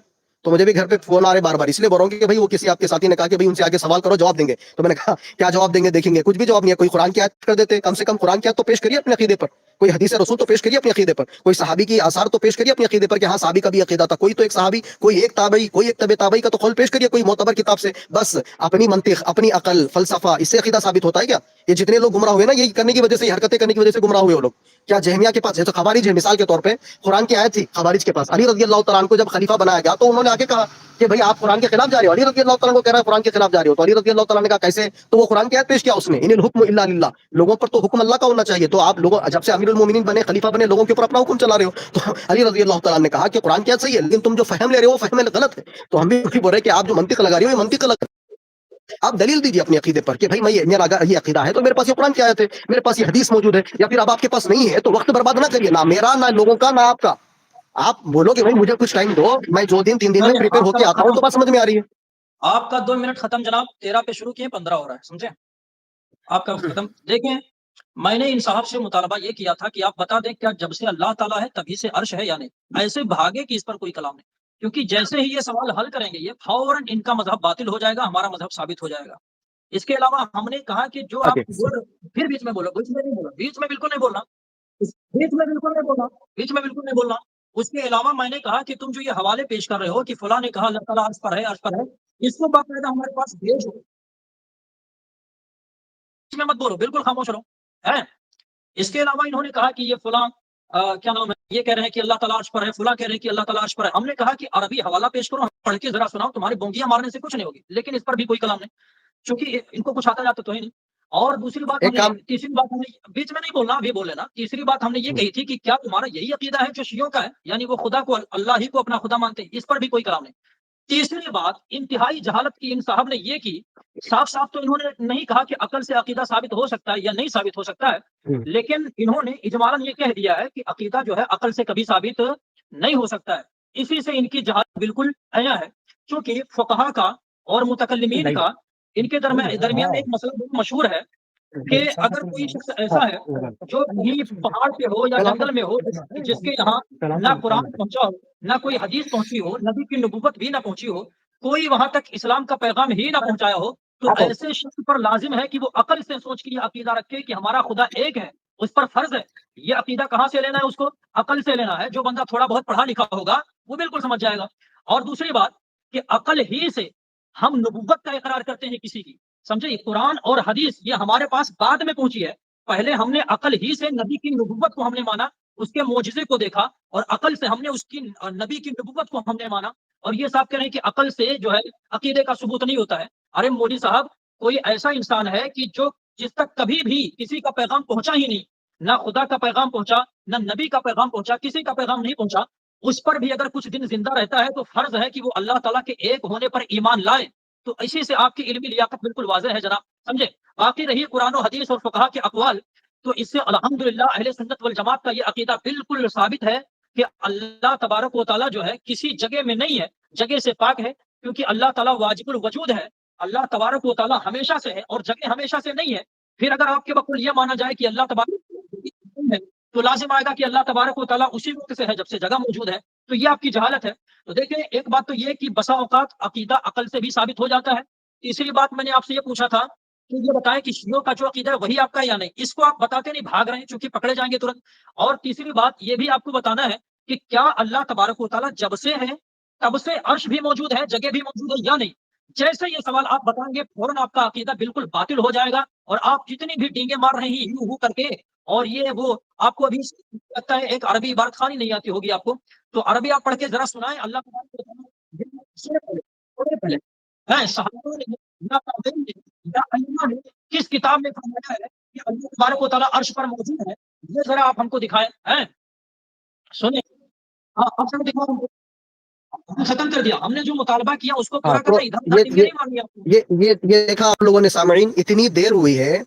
تو مجھے بھی گھر پہ فون آ رہے بار بار، اس لیے بول رہا ہوں کہ بھائی وہ کسی آپ کے ساتھی نے کہا کہ بھائی ان سے آگے سوال کرو، جواب دیں گے. تو میں نے کہا کیا جواب دیں گے؟ دیکھیں گے. کچھ بھی جواب نہیں ہے. کوئی قرآن کی آیت کر دیتے، کم سے کم قرآن کی آیت تو پیش کریے اپنے عقیدے پر. کوئی حدیث رسول تو پیش کریے اپنے عقیدے پر, کوئی صحابی کی آثار تو پیش کریے اپنے عقیدے پر کہ ہاں صحابی کا بھی عقیدہ تھا, کوئی تو ایک صحابی, کوئی ایک تابعی, کوئی ایک تبع تابعی کا تو قول پیش کریے کوئی معتبر کتاب سے. بس اپنی منطق, اپنی عقل, فلسفہ, اس سے عقیدہ ثابت ہوتا ہے کیا؟ یہ جتنے لوگ گمراہ ہوئے نا, یہی کرنے کی وجہ سے, یہ حرکتیں کرنے کی وجہ سے گمراہ ہوئے وہ لوگ. کیا جہمیہ کے پاس, جیسے خوارج ہے مثال کے طور پہ, قرآن کی آیت تھی خوارج کے پاس, علی رضی اللہ تعالیٰ عنہ کو جب خلیفہ بنایا گیا تو انہوں نے آگے کہا کہ بھائی آپ قرآن کے خلاف جا رہے ہو. علی رضی اللہ تعالیٰ کو کہہ رہا ہے قرآن کے خلاف جا رہے ہو, تو علی رضی اللہ تعالیٰ نے کہا کیسے؟ تو وہ قرآن کی آیت پیش کیا اس نے, ان الحکم الا للہ, لوگوں پر تو حکم اللہ کا ہونا چاہیے. تو آپ لوگوں جب سے امیر المومنین بنے, خلیفہ بنے, لوگوں کے اوپر اپنا حکم چلا رہے ہو. تو علی رضی اللہ تعالیٰ نے کہا کہ قرآن کی آیت صحیح ہے, لیکن تم جو فہم لے رہے ہو وہ فہم غلط ہے. تو ہم بھی وہی بول رہے ہیں کہ آپ جو منطق لگا رہے ہو یہ منطق غلط ہے. آپ دلیل دیجیے اپنے عقیدے پر کہ بھائی میں میرا اگر یہ عقیدہ ہے تو میرے پاس یہ قرآن کی آیت ہے, میرے پاس یہ حدیث موجود ہے. یا پھر اب آپ کے پاس نہیں ہے تو وقت برباد نہ کریے, نہ میرا, نہ لوگوں کا, نہ آپ کا. آپ بولو کہ بھائی مجھے کچھ ٹائم دو, میں 2 دن 3 دن میں پریپئر ہو کے آتا ہوں, تو بات سمجھ میں آ رہی ہے. آپ کا 2 منٹ ختم جناب, 13 پہ شروع کیے 15 ہو رہا ہے, سمجھے آپ کا وقت ختم. دیکھیں میں نے ان صاحب سے مطالبہ یہ کیا تھا کہ آپ بتا دیں کیا جب سے اللہ تعالیٰ ہے تبھی سے عرش ہے یا نہیں. ایسے بھاگے کہ اس پر کوئی کلام نہیں, کیونکہ جیسے ہی یہ سوال حل کریں گے یہ فوراً ان کا مذہب باطل ہو جائے گا, ہمارا مذہب ثابت ہو جائے گا. اس کے علاوہ ہم نے کہا کہ جو آپ پھر بیچ میں بولو, بیچ میں نہیں بولو, بیچ میں بالکل نہیں بولنا, بیچ میں بالکل نہیں بولنا, بیچ میں بالکل نہیں بولنا. اس کے علاوہ میں نے کہا کہ تم جو یہ حوالے پیش کر رہے ہو کہ فلاں نے کہا اللہ تعالیٰ عرش پر ہے, عرش پر ہے, اس کو باقاعدہ ہمارے پاس بھیجو. اس میں مت بولو, بالکل خاموش رہو. ہے اس کے علاوہ انہوں نے کہا کہ یہ فلاں کیا نام ہے, یہ کہہ رہے ہیں کہ اللہ تعالیٰ عرش پر ہے, فلاں کہہ رہے ہیں کہ اللہ تعالیٰ عرش پر ہے. ہم نے کہا کہ عربی حوالہ پیش کرو, پڑھ کے ذرا سناؤ, تمہاری بونگیاں مارنے سے کچھ نہیں ہوگی. لیکن اس پر بھی کوئی کلام نہیں, چونکہ ان کو کچھ آتا جاتا تو ہی نہیں. اور دوسری بات, تیسری بات ہم نے, بیچ میں نہیں بولنا, ابھی بولے نا. تیسری بات ہم نے یہ کہی تھی کہ کیا تمہارا یہی عقیدہ ہے جو شیعوں کا ہے, یعنی وہ خدا کو, اللہ ہی کو اپنا خدا مانتے ہیں. اس پر بھی کوئی کلام نہیں. تیسری بات, انتہائی جہالت کی ان صاحب نے یہ کی, صاف صاف تو انہوں نے نہیں کہا کہ عقل سے عقیدہ ثابت ہو سکتا ہے یا نہیں ثابت ہو سکتا ہے, لیکن انہوں نے اجمالاً یہ کہہ دیا ہے کہ عقیدہ جو ہے عقل سے کبھی ثابت نہیں ہو سکتا ہے. اسی سے ان کی جہالت بالکل عیاں ہے. چونکہ فقہا کا اور متکلمین کا ان کے درمیان ایک مسئلہ بہت مشہور ہے کہ اگر کوئی شخص ایسا ہے جو کہیں پہاڑ پہ ہو یا جنگل میں ہو, جس کے یہاں نہ قرآن پہنچا ہو, نہ کوئی حدیث پہنچی ہو, نبی کی نبوت بھی نہ پہنچی ہو, کوئی وہاں تک اسلام کا پیغام ہی نہ پہنچایا ہو, تو ایسے شخص پر لازم ہے کہ وہ عقل سے سوچ کے یہ عقیدہ رکھے کہ ہمارا خدا ایک ہے. اس پر فرض ہے. یہ عقیدہ کہاں سے لینا ہے, اس کو عقل سے لینا ہے. جو بندہ تھوڑا بہت پڑھا لکھا ہوگا وہ بالکل سمجھ جائے گا. اور دوسری بات کہ عقل ہی سے ہم نبوت کا اقرار کرتے ہیں کسی کی, سمجھے. قرآن اور حدیث یہ ہمارے پاس بعد میں پہنچی ہے. پہلے ہم نے عقل ہی سے نبی کی نبوت کو ہم نے مانا, اس کے معجزے کو دیکھا, اور عقل سے ہم نے اس کی نبی کی نبوت کو ہم نے مانا. اور یہ صاحب کہہ رہے ہیں کہ عقل سے جو ہے عقیدے کا ثبوت نہیں ہوتا ہے. ارے مودی صاحب, کوئی ایسا انسان ہے کہ جو جس تک کبھی بھی کسی کا پیغام پہنچا ہی نہیں, نہ خدا کا پیغام پہنچا, نہ نبی کا پیغام پہنچا, کسی کا پیغام نہیں پہنچا, اس پر بھی اگر کچھ دن زندہ رہتا ہے تو فرض ہے کہ وہ اللہ تعالیٰ کے ایک ہونے پر ایمان لائے. تو اسی سے آپ کی علمی لیاقت بالکل واضح ہے جناب, سمجھے. باقی رہی قرآن و حدیث اور فقہا کے اقوال, تو اس سے الحمدللہ اہل سنت والجماعت کا یہ عقیدہ بالکل ثابت ہے کہ اللہ تبارک و تعالیٰ جو ہے کسی جگہ میں نہیں ہے, جگہ سے پاک ہے, کیونکہ اللہ تعالیٰ واجب الوجود ہے. اللہ تبارک و تعالیٰ ہمیشہ سے ہے اور جگہ ہمیشہ سے نہیں ہے. پھر اگر آپ کے بقول یہ مانا جائے کہ اللہ تبارک ہے, تو لازم آئے گا کہ اللہ تبارک و تعالیٰ اسی وقت سے ہے جب سے جگہ موجود ہے. تو یہ آپ کی جہالت ہے. تو دیکھیں, ایک بات تو یہ کہ بسا اوقات عقیدہ عقل سے بھی ثابت ہو جاتا ہے. تیسری بات میں نے آپ سے یہ پوچھا تھا کہ یہ بتائیں کہ شیعوں کا جو عقیدہ ہے وہی آپ کا یا نہیں. اس کو آپ بتاتے نہیں, بھاگ رہے ہیں چونکہ پکڑے جائیں گے ترنت. اور تیسری بات یہ بھی آپ کو بتانا ہے کہ کیا اللہ تبارک و تعالیٰ جب سے ہے تب سے عرش بھی موجود ہے, جگہ بھی موجود ہے یا نہیں. جیسے یہ سوال آپ بتائیں گے فوراً آپ کا عقیدہ بالکل باطل ہو جائے گا, اور آپ جتنی بھی ڈینگیں مار رہے ہیں یوں کر کے, اور یہ وہ آپ کو ابھی لگتا ہے ایک عربی عبارت خانی نہیں آتی ہوگی آپ کو, تو عربی آپ پڑھ کے ذرا سنائیں. اللہ تبارک و تعالیٰ کس کتاب میں فرمایا ہے کہ اللہ تبارک و تعالیٰ عرش پر موجود ہے, یہ ذرا آپ ہم کو دکھائیں. سنیں, ہاں آپ کو دکھاؤں, ختم کر دیا ہم نے, جو مطالبہ کیا اس کو پورا کرنا. ادھر نہیں مانگی آپ کو. یہ دیکھا آپ لوگوں نے سامعین, اتنی دیر ہوئی ہے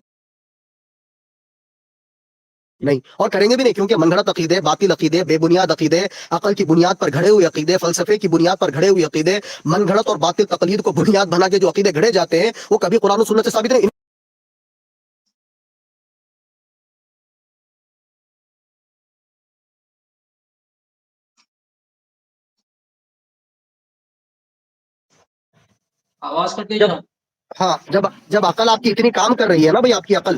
نہیں, اور کریں گے بھی نہیں, کیونکہ من گھڑت عقیدے, باطل عقیدے, بے بنیاد عقیدے, عقل کی بنیاد پر گھڑے ہوئے عقیدے, فلسفے کی بنیاد پر گھڑے ہوئے عقیدے, من گھڑت اور باطل تقلید کو بنیاد بنا کے جو عقیدے گھڑے جاتے ہیں وہ کبھی قرآن و سنت سے ثابت نہیں. آواز کٹ گئی جناب. ہاں, جب عقل آپ کی اتنی کام کر رہی ہے نا بھائی, آپ کی عقل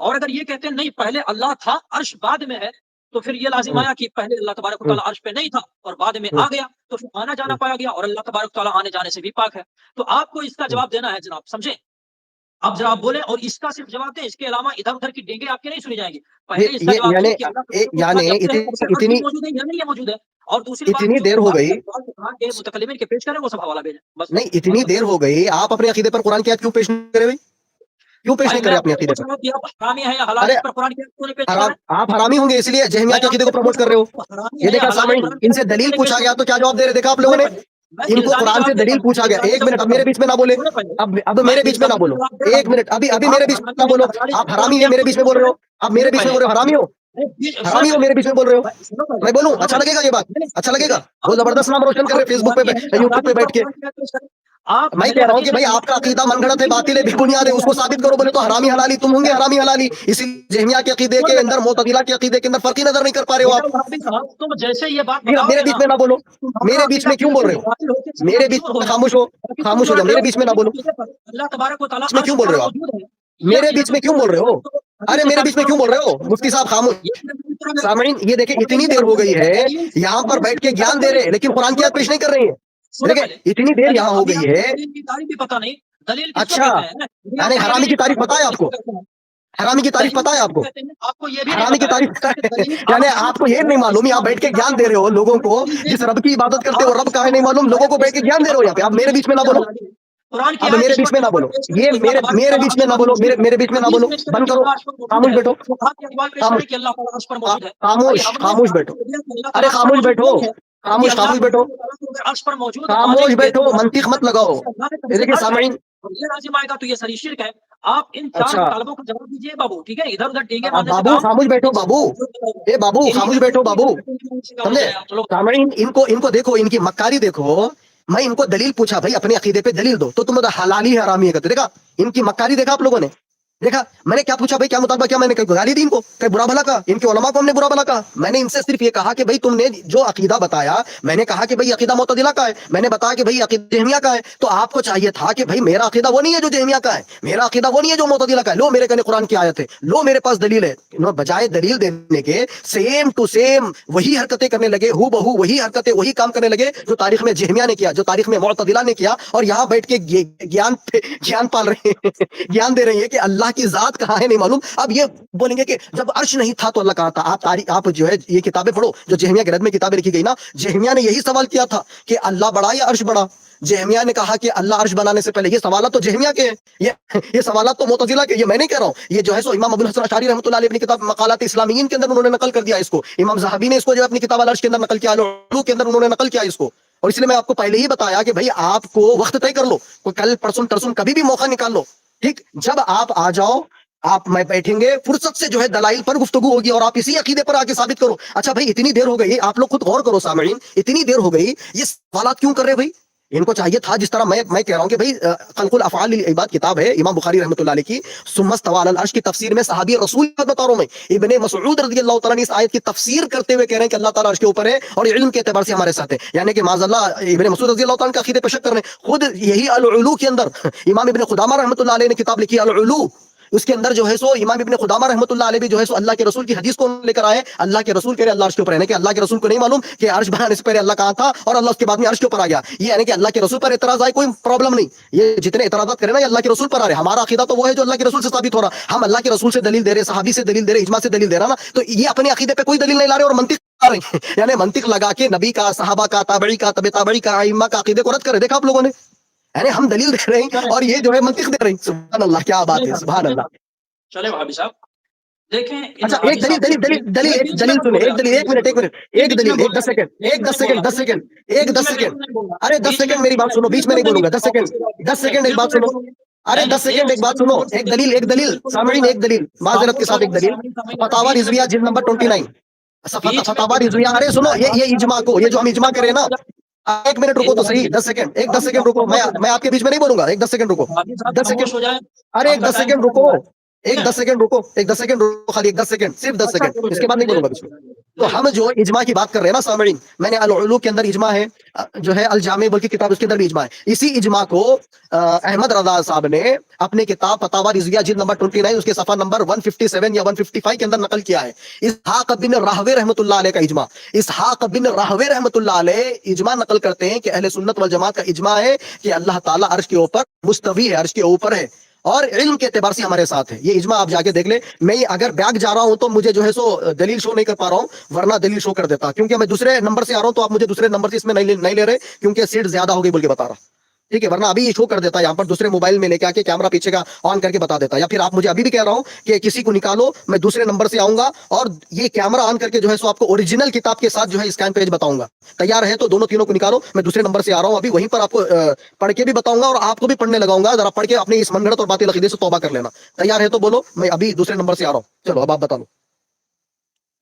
اور اگر یہ کہتے ہیں نہیں پہلے اللہ تھا عرش بعد میں ہے تو پھر یہ لازم آیا کہ پہلے اللہ تبارک و تعالیٰ عرش پہ نہیں تھا اور بعد میں آ گیا تو پھر آنا جانا پایا گیا اور اللہ تبارک و تعالیٰ آنے جانے سے بھی پاک ہے. تو آپ کو اس کا جواب دینا ہے جناب, سمجھیں آپ ذرا آپ بولیں اور اس کا صرف جواب دیں, اس کے علاوہ ادھر ادھر کی ڈینگیں آپ کی نہیں سنی جائیں گی. پہلے اس کا جواب دیں کہ اللہ تبارک و تعالیٰ جب سے ہے تب سے عرش بھی موجود ہے یا نہیں موجود ہے, اور دوسری بات اتنی جو دیر ہو بات گئی, کے متکلمین کے پیش کریں وہ سب حوالہ بھیجیں بس. نہیں اتنی دیر ہو گئی, آپ اپنے عقیدے پر قرآن کی آیت کیوں پیش نہیں کرے بھائی, کیوں پیش بھائی نہیں میں کرے آپ اپنے کو عقیدے پوچھ پر؟ رہا ہوں کہ آپ حرامی ہے یا حلال ہے, ارے اس پر قرآن کی آیت کیوں نہیں پیش کر حرام, رہے ہیں؟ آپ حرامی ہوں گے اس لیے جہمیہ میں کے آپ عقیدے سے کو پوچھ پروموٹ کر رہا رہے ہوں ہو. وہ حرامی یہ ہے یا دیکھا حلال ہے, سامعین, قرآن کی ان آیت سے کیوں دلیل نہیں پیش پوچھا گیا کرتے؟ تو کیا جواب دے رہے, دیکھا آپ لوگوں سنیں نے, پہلے, میں ان کو الزامی قرآن سے جواب دیتا دلیل ہوں, پوچھا گیا. الزامی ایک منٹ, اب جواب میرے دیتا بیچ میں نہ بولے, ہوں. سنیں پہلے, اب میں میرے بیچ میں نہ الزامی بولو, جواب دے رہا ایک ہوں منٹ, ابھی کہ ابھی میرے آپ بیچ میں حرامی نہ ہے بولو. یا حلال ہے, اس آپ پر قرآن حرامی کی ہیں آیت میرے کیوں بیچ نہیں میں پیش بول کر رہے رہے ہو, ہیں؟ آپ سنیں میرے بیچ میں پہلے, بول رہے ہو, حرامی ہو, سنیں حرامی ہو پہلے, میرے بیچ میں بول رہے ہو. سنو پہلے, میں بولوں سنو اچھا پہلے. لگے گا یہ بات, اچھا لگے گا, آپ وہ سنو زبردست نام روشن کر رہے آپ فیس بک پہ, الزامی ہیں یا یوٹیوب حرامی پہ ہے, اس پر بیٹھ کے. قرآن کی آیت پیش کریں. آپ میں پہلے کہہ رہا ہوں حدیث کہ بھائی شریف آپ کا میں عقیدہ من قرآن گھڑت ہے, کی باطل ہے, بے آیت بنیاد ہے, اس کو ثابت کرو. بولے تو حرامی حلالی تم ہوں گے, حرامی حلالی. اسی جہمیہ کے عقیدے کے اندر, معتزلہ کے عقیدے کے اندر فرق ہی نظر نہیں کر پا رہے ہو میرا آپ. وہابی صاحب, تم جیسے یہ بات پھر اب بتاؤ میرے گے بیچ نا, میں نہ بولو, تمہارا میرے بیچ عقیدہ میں کیوں بول بالکل رہے ہو, باطل ہو کے میرے بیچ چور ہو میں جائے. خاموش ہو, تاکہ تم خاموش جو ہو جاؤ, رٹے میرے ہو بیچ میں نہ پہلے بولو. عقیدے پر اللہ تبارک و تعالیٰ بیچ میں عرش کیوں بول پر رہے ہو آپ, موجود ہے, یہ میرے عقیدہ بیچ تم میں کیوں چھوڑ بول رہے رہے ہو. ہو, تو حدیث ارے سے میرے بیچ ثابت میں کرو کیوں کہ بول رہے عرش ہو, پر مفتی موجود ہے. صاحب خاموش. یہ دلیل کرو. سامعین یہ دیکھیں اتنی دیر ہو گئی ہے, یہاں پر بیٹھ کے گیان دے رہے ہیں لیکن قرآن کی سنو آیت پیش پہلے, نہیں کر رہی ہیں. سنو دیکھیں پہلے, اتنی دیر دلیل یہاں ہو ابھی گئی آپ کو ہے. دلیل کی تعریف بھی پتا نہیں, دلیل کس کو اچھا, کہتے ہیں, ابھی آپ یعنی کو یہ بھی حرامی نہیں کی پتا تعریف پتا ہے دلیل آپ کس کو کو, کہتے ہیں. حرامی کی تعریف دلیل پتا ہے کس آپ کو کو, کہتے ہیں آپ کو یہ بھی نہیں حرامی کی پتا ہے تعریف پتا کہ ہے. دلیل یعنی آپ آپ صرف کو یہ نہیں معلوم, اس یہاں کا بیٹھ کے مقدار گیان دے رہے ہو بتاتے لوگوں ہیں, کو, دلیل دے جس دیں. رب کی عبادت کرتے ہو آپ رب اس کا ہے پر نہیں قرآن معلوم, کی لوگوں آیت کو پیش بیٹھ کے کریں گیان کہ دے رہے ہو یہاں پہ. آپ حرامی میرے ہے بیچ میں نہ یا بولو, حلال ہے. قرآن کی اب آیت میرے اس بیچ وقت میں نہ اس پر بولو, پیش کریں یہ کہ اللہ میرے تبارک و میرے تعالیٰ بیچ عرش میں نہ پر بولو, موجود ہے. میرے بیچ میں نہ حدیث بولو, پیش کریں بند کہ کرو, اللہ عرش پر موجود خاموش ہے. بیٹھو, قرآن کے اقوال پیش کریں خاموش, کہ اللہ تعالیٰ عرش پر موجود ہے. بھائی خاموش, ہم نے خاموش بیٹھو, ثابت کر دیا کہ اللہ ارے تعالیٰ عرش پر خاموش موجود بیٹھو, نہیں ہے. تاکہ خاموش, اللہ خاموش بیٹھو, تبارک و تعالیٰ کو اگر عرش پر موجود خاموش مانیں گے بیٹھو, تو لازم منطق آئے مت گا کہ لگاؤ. جیسے اللہ نے یہ تمہیں دیکھیں عرش ہے سامعین, اور یہ لازم آئے گا تو یہ ساری شرک ہے. آپ ان چار اچھا, مطالبوں کا جواب دیجیے بابو, ٹھیک ہے, ادھر ادھر ڈینگے مارنے سے بابو کام خاموش بیٹھو, بابو, اے بابو انہی خاموش میں بیٹھو, بابو, سے کام ہو سمجھے. جائے گا. چلو سامعین ان کو دیکھو, ان کی مکاری دیکھو. میں ان کو دلیل پوچھا بھائی اپنے عقیدے پہ دلیل دو, تو تم حلالی حرامی ہے کہتے, دیکھا ان کی مکاری, دیکھا آپ لوگوں نے, دیکھا میں نے کیا پوچھا بھائی, کیا مطالبہ کیا, میں نے گالی دی ان کو, کہ برا بھلا کہا, ان کے علماء کو ہم نے برا بھلا کہا. میں نے ان سے صرف یہ کہا کہ بھائی تم نے جو عقیدہ بتایا, میں نے کہا کہ بھائی عقیدہ معتزلہ کا ہے, میں نے بتایا کہ بھائی عقیدہ جہمیہ کا ہے, تو آپ کو چاہیے تھا کہ بھائی میرا عقیدہ وہ نہیں ہے جو جہمیہ کا ہے, میرا عقیدہ وہ نہیں ہے جو معتزلہ کا ہے. لو میرے کنے قرآن کی آیت ہے, لو میرے پاس دلیل ہے. بجائے دلیل دینے کے سیم ٹو سیم وہی حرکتیں کرنے لگے, ہو بہو وہی حرکتیں, وہی کام کرنے لگے جو تاریخ میں جہمیہ نے کیا, جو تاریخ میں معتزلہ نے کیا, اور یہاں بیٹھ کے گیان پال رہے ہیں, گیان دے رہے ہیں کہ اللہ کی ذات کہاں ہے نہیں معلوم. اب یہ بولیں گے کہ جب عرش نہیں تھا تو اللہ کہاں تھا. آپ جو ہے یہ کتابیں پڑھو جو جہمیہ کے رد میں کتابیں لکھی گئی نا, جہمیہ نے یہی سوال کیا تھا کہ اللہ بڑا یا عرش بڑا. جہمیہ نے کہا کہ اللہ عرش بنانے سے پہلے, یہ سوالات تو جہمیہ کے ہیں, یہ سوالات تو معتزلہ کے, یہ میں نہیں کہہ رہا ہوں. یہ جو ہے سو امام ابو الحسن اشعری رحمۃ اللہ علیہ اپنی کتاب مقالات اسلامیین کے اندر انہوں نے نقل کر دیا اس کو. امام زاہبی نے اس کو جو اپنی کتاب العرش کے اندر نقل کیا, العلو کے اندر انہوں نے نقل کیا اس کو. اور اس لیے میں آپ کو پہلے ہی بتایا کہ بھائی آپ کو وقت طے کر لو, کوئی کل پرسوں ترسوں کبھی بھی موقع نکال لو, ٹھیک, جب آپ آ جاؤ, آپ میں بیٹھیں گے, فرصت سے جو ہے دلائل پر گفتگو ہوگی اور آپ اسی عقیدے پر آ کے ثابت کرو. اچھا بھائی اتنی دیر ہو گئی, آپ لوگ خود غور کرو سامعین, اتنی دیر ہو گئی, یہ سوالات کیوں کر رہے بھائی؟ ان کو چاہیے تھا, جس طرح میں کہہ رہا ہوں کہ بھائی خلق الافعال للعباد کتاب ہے امام بخاری رحمۃ اللہ علیہ کی, ثم استوى على العرش کی تفسیر میں صحابی رسول بتا رہا ہوں میں, ابن مسعود رضی اللہ تعالیٰ نے اس آیت کی تفسیر کرتے ہوئے کہہ رہے ہیں کہ اللہ تعالیٰ عرش کے اوپر ہے اور علم کے اعتبار سے ہمارے ساتھ ہے. یعنی کہ معاذ اللہ ابن مسعود رضی اللہ تعالیٰ کا عقیدے پہ شک کر رہے ہیں. خود یہی العلو کے اندر امام ابن قدامہ رحمۃ اللہ علیہ نے کتاب لکھی العلو, اس کے اندر جو ہے سو امام ابن قدامہ رحمۃ اللہ علیہ بھی جو ہے سو اللہ کے رسول کی حدیث کو لے کر آئے. اللہ کے رسول کہہ رہے اللہ عرش کے اوپر ہے, کہ اللہ کے رسول کو نہیں معلوم کہ عرش بنانے سے پہلے اللہ کہاں تھا اور اللہ اس کے بعد میں عرش کے اوپر آ گیا. یہ یعنی کہ اللہ کے رسول پر اعتراض آئے, کوئی پرابلم نہیں, یہ جتنے اعتراضات کریں نا یہ اللہ کے رسول پر آ رہے. ہمارا عقیدہ تو وہ ہے جو اللہ کے رسول سے ثابت ہو رہا, ہم اللہ کے رسول سے دلیل دے رہے, صحابی سے دلیل دے رہے, اجماع سے دلیل دے رہا نا, تو یہ اپنے عقیدے پہ کوئی دلیل نہیں لا رہے اور منطق لا رہے ہیں. یعنی منطق لگا کے نبی کا, صحابہ کا, تابعی کا, تبع تابعی کا, ائمہ کا عقیدے کو رد کرے. دیکھا آپ لوگوں نے, یعنی ہم دلیل دے رہے ہیں اور یہ جو ہے منطق دے رہے ہیں. سبحان اللہ, کیا بات ہے, سبحان اللہ. چلے وہابی صاحب دیکھیں ان اچھا وہابی ایک دلیل صاحب دلیل دلیل دلیل ایک بیچ میں دلیل مت سنیں, بولے ایک دلیل, ایک منٹ, ایک منٹ, ایک بیچ میں دلیل, ایک بولنا 10 سیکنڈ, ایک 10 سیکنڈ, 10 سیکنڈ, ایک 10 سیکنڈ, ارے 10 سیکنڈ میری بات سنو, بیچ میں نہیں بولوں گا, 10 سیکنڈ, 10 سیکنڈ ایک بات سنو, ارے 10 سیکنڈ ایک بات سنو, ایک دلیل سامعین, ایک دلیل معذرت کے ساتھ ایک دلیل, فتاوی رضویہ جلد نمبر 29, فتاوی رضویہ, ارے سنو, یہ اجماع کو, یہ جو ہم اجماع کریں نا, ایک منٹ رکو تو صحیح, 10 سیکنڈ, ایک 10 سیکنڈ رکو, میں آپ کے بیچ میں نہیں بولوں گا, ایک 10 سیکنڈ رکو, 10 سیکنڈ, خاموش ہو جائے, ارے آپ ایک کا 10 ٹائم سیکنڈ ختم رکو, ہو رہا ہے. ایک 10 سیکنڈ رکو, ایک 10 سیکنڈ رکو, خالی ایک 10 سیکنڈ, صرف 10 اچھا سیکنڈ, اس کے بعد نہیں بولوں گا. تو ہم جو اجماع کی بات کر رہے ہیں نا سامعین، میں نے العلو کے اندر اجماع ہے، جو ہے الجامع بلکہ کتاب، اس کے اندر بھی اجماع ہے. اسی اجماع کو احمد رضا صاحب نے اپنے کتاب فتاوی رضویہ جلد نمبر 29 اس کے صفحہ نمبر 157 یا 155 کے اندر نقل کیا ہے. اسحاق بن راہوے رحمۃ اللہ علیہ کا اجماع. اسحاق بن راہوے رحمۃ اللہ علیہ اجماع نقل کرتے ہیں کہ اہل سنت والجماعت کا اجماع ہے کہ اللہ تعالیٰ عرش کے اوپر مستوی ہے، عرش کے اوپر ہے، اور علم کے اعتبار سے ہمارے ساتھ ہے. یہ اجماع آپ جا کے دیکھ لیں. میں اگر بیک جا رہا ہوں تو مجھے جو ہے سو دلیل شو نہیں کر پا رہا ہوں، ورنہ دلیل شو کر دیتا، کیونکہ میں دوسرے نمبر سے آ رہا ہوں تو آپ مجھے دوسرے نمبر سے اس میں نہیں لے رہے، کیونکہ سیٹ زیادہ ہو گئی بول کے بتا رہا. ٹھیک ہے، ورنہ ابھی یہ شو کر دیتا یہاں پر دوسرے موبائل میں لے کے آ کے کیمرہ پیچھے کا آن کر کے بتا دیتا. یا پھر آپ مجھے ابھی بھی کہہ رہا ہوں کہ کسی کو نکالو، میں دوسرے نمبر سے آؤں گا اور یہ کیمرہ آن کر کے جو ہے سو آپ کو اوریجنل کتاب کے ساتھ جو ہے اسکین پیج بتاؤں گا. تیار ہے تو دونوں تینوں کو نکالو، میں دوسرے نمبر سے آ رہا ہوں ابھی، وہیں پر آپ کو پڑھ کے بھی بتاؤں گا اور آپ کو بھی پڑھنے لگاؤں گا. ذرا پڑھ کے اپنے اس منگڑت اور باطل عقیدے سے توبہ کر لینا. تیار ہے تو بولو، میں ابھی دوسرے نمبر سے آ رہا ہوں. چلو اب آپ بتا لو.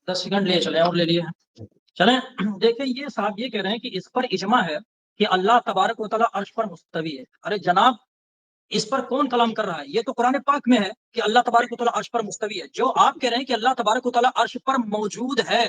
10 سیکنڈ لیے چلے اور لے لیے چلیں. دیکھیں یہ صاحب یہ کہہ رہے ہیں کہ اس پر اجماع ہے کہ اللہ تبارک و تعالیٰ عرش پر مستوی ہے. ارے جناب، اس پر کون کلام کر رہا ہے؟ یہ تو قرآن پاک میں ہے کہ اللہ تبارک و تعالیٰ عرش پر مستوی ہے. جو آپ کہہ رہے ہیں کہ اللہ تبارک و تعالیٰ عرش پر موجود ہے،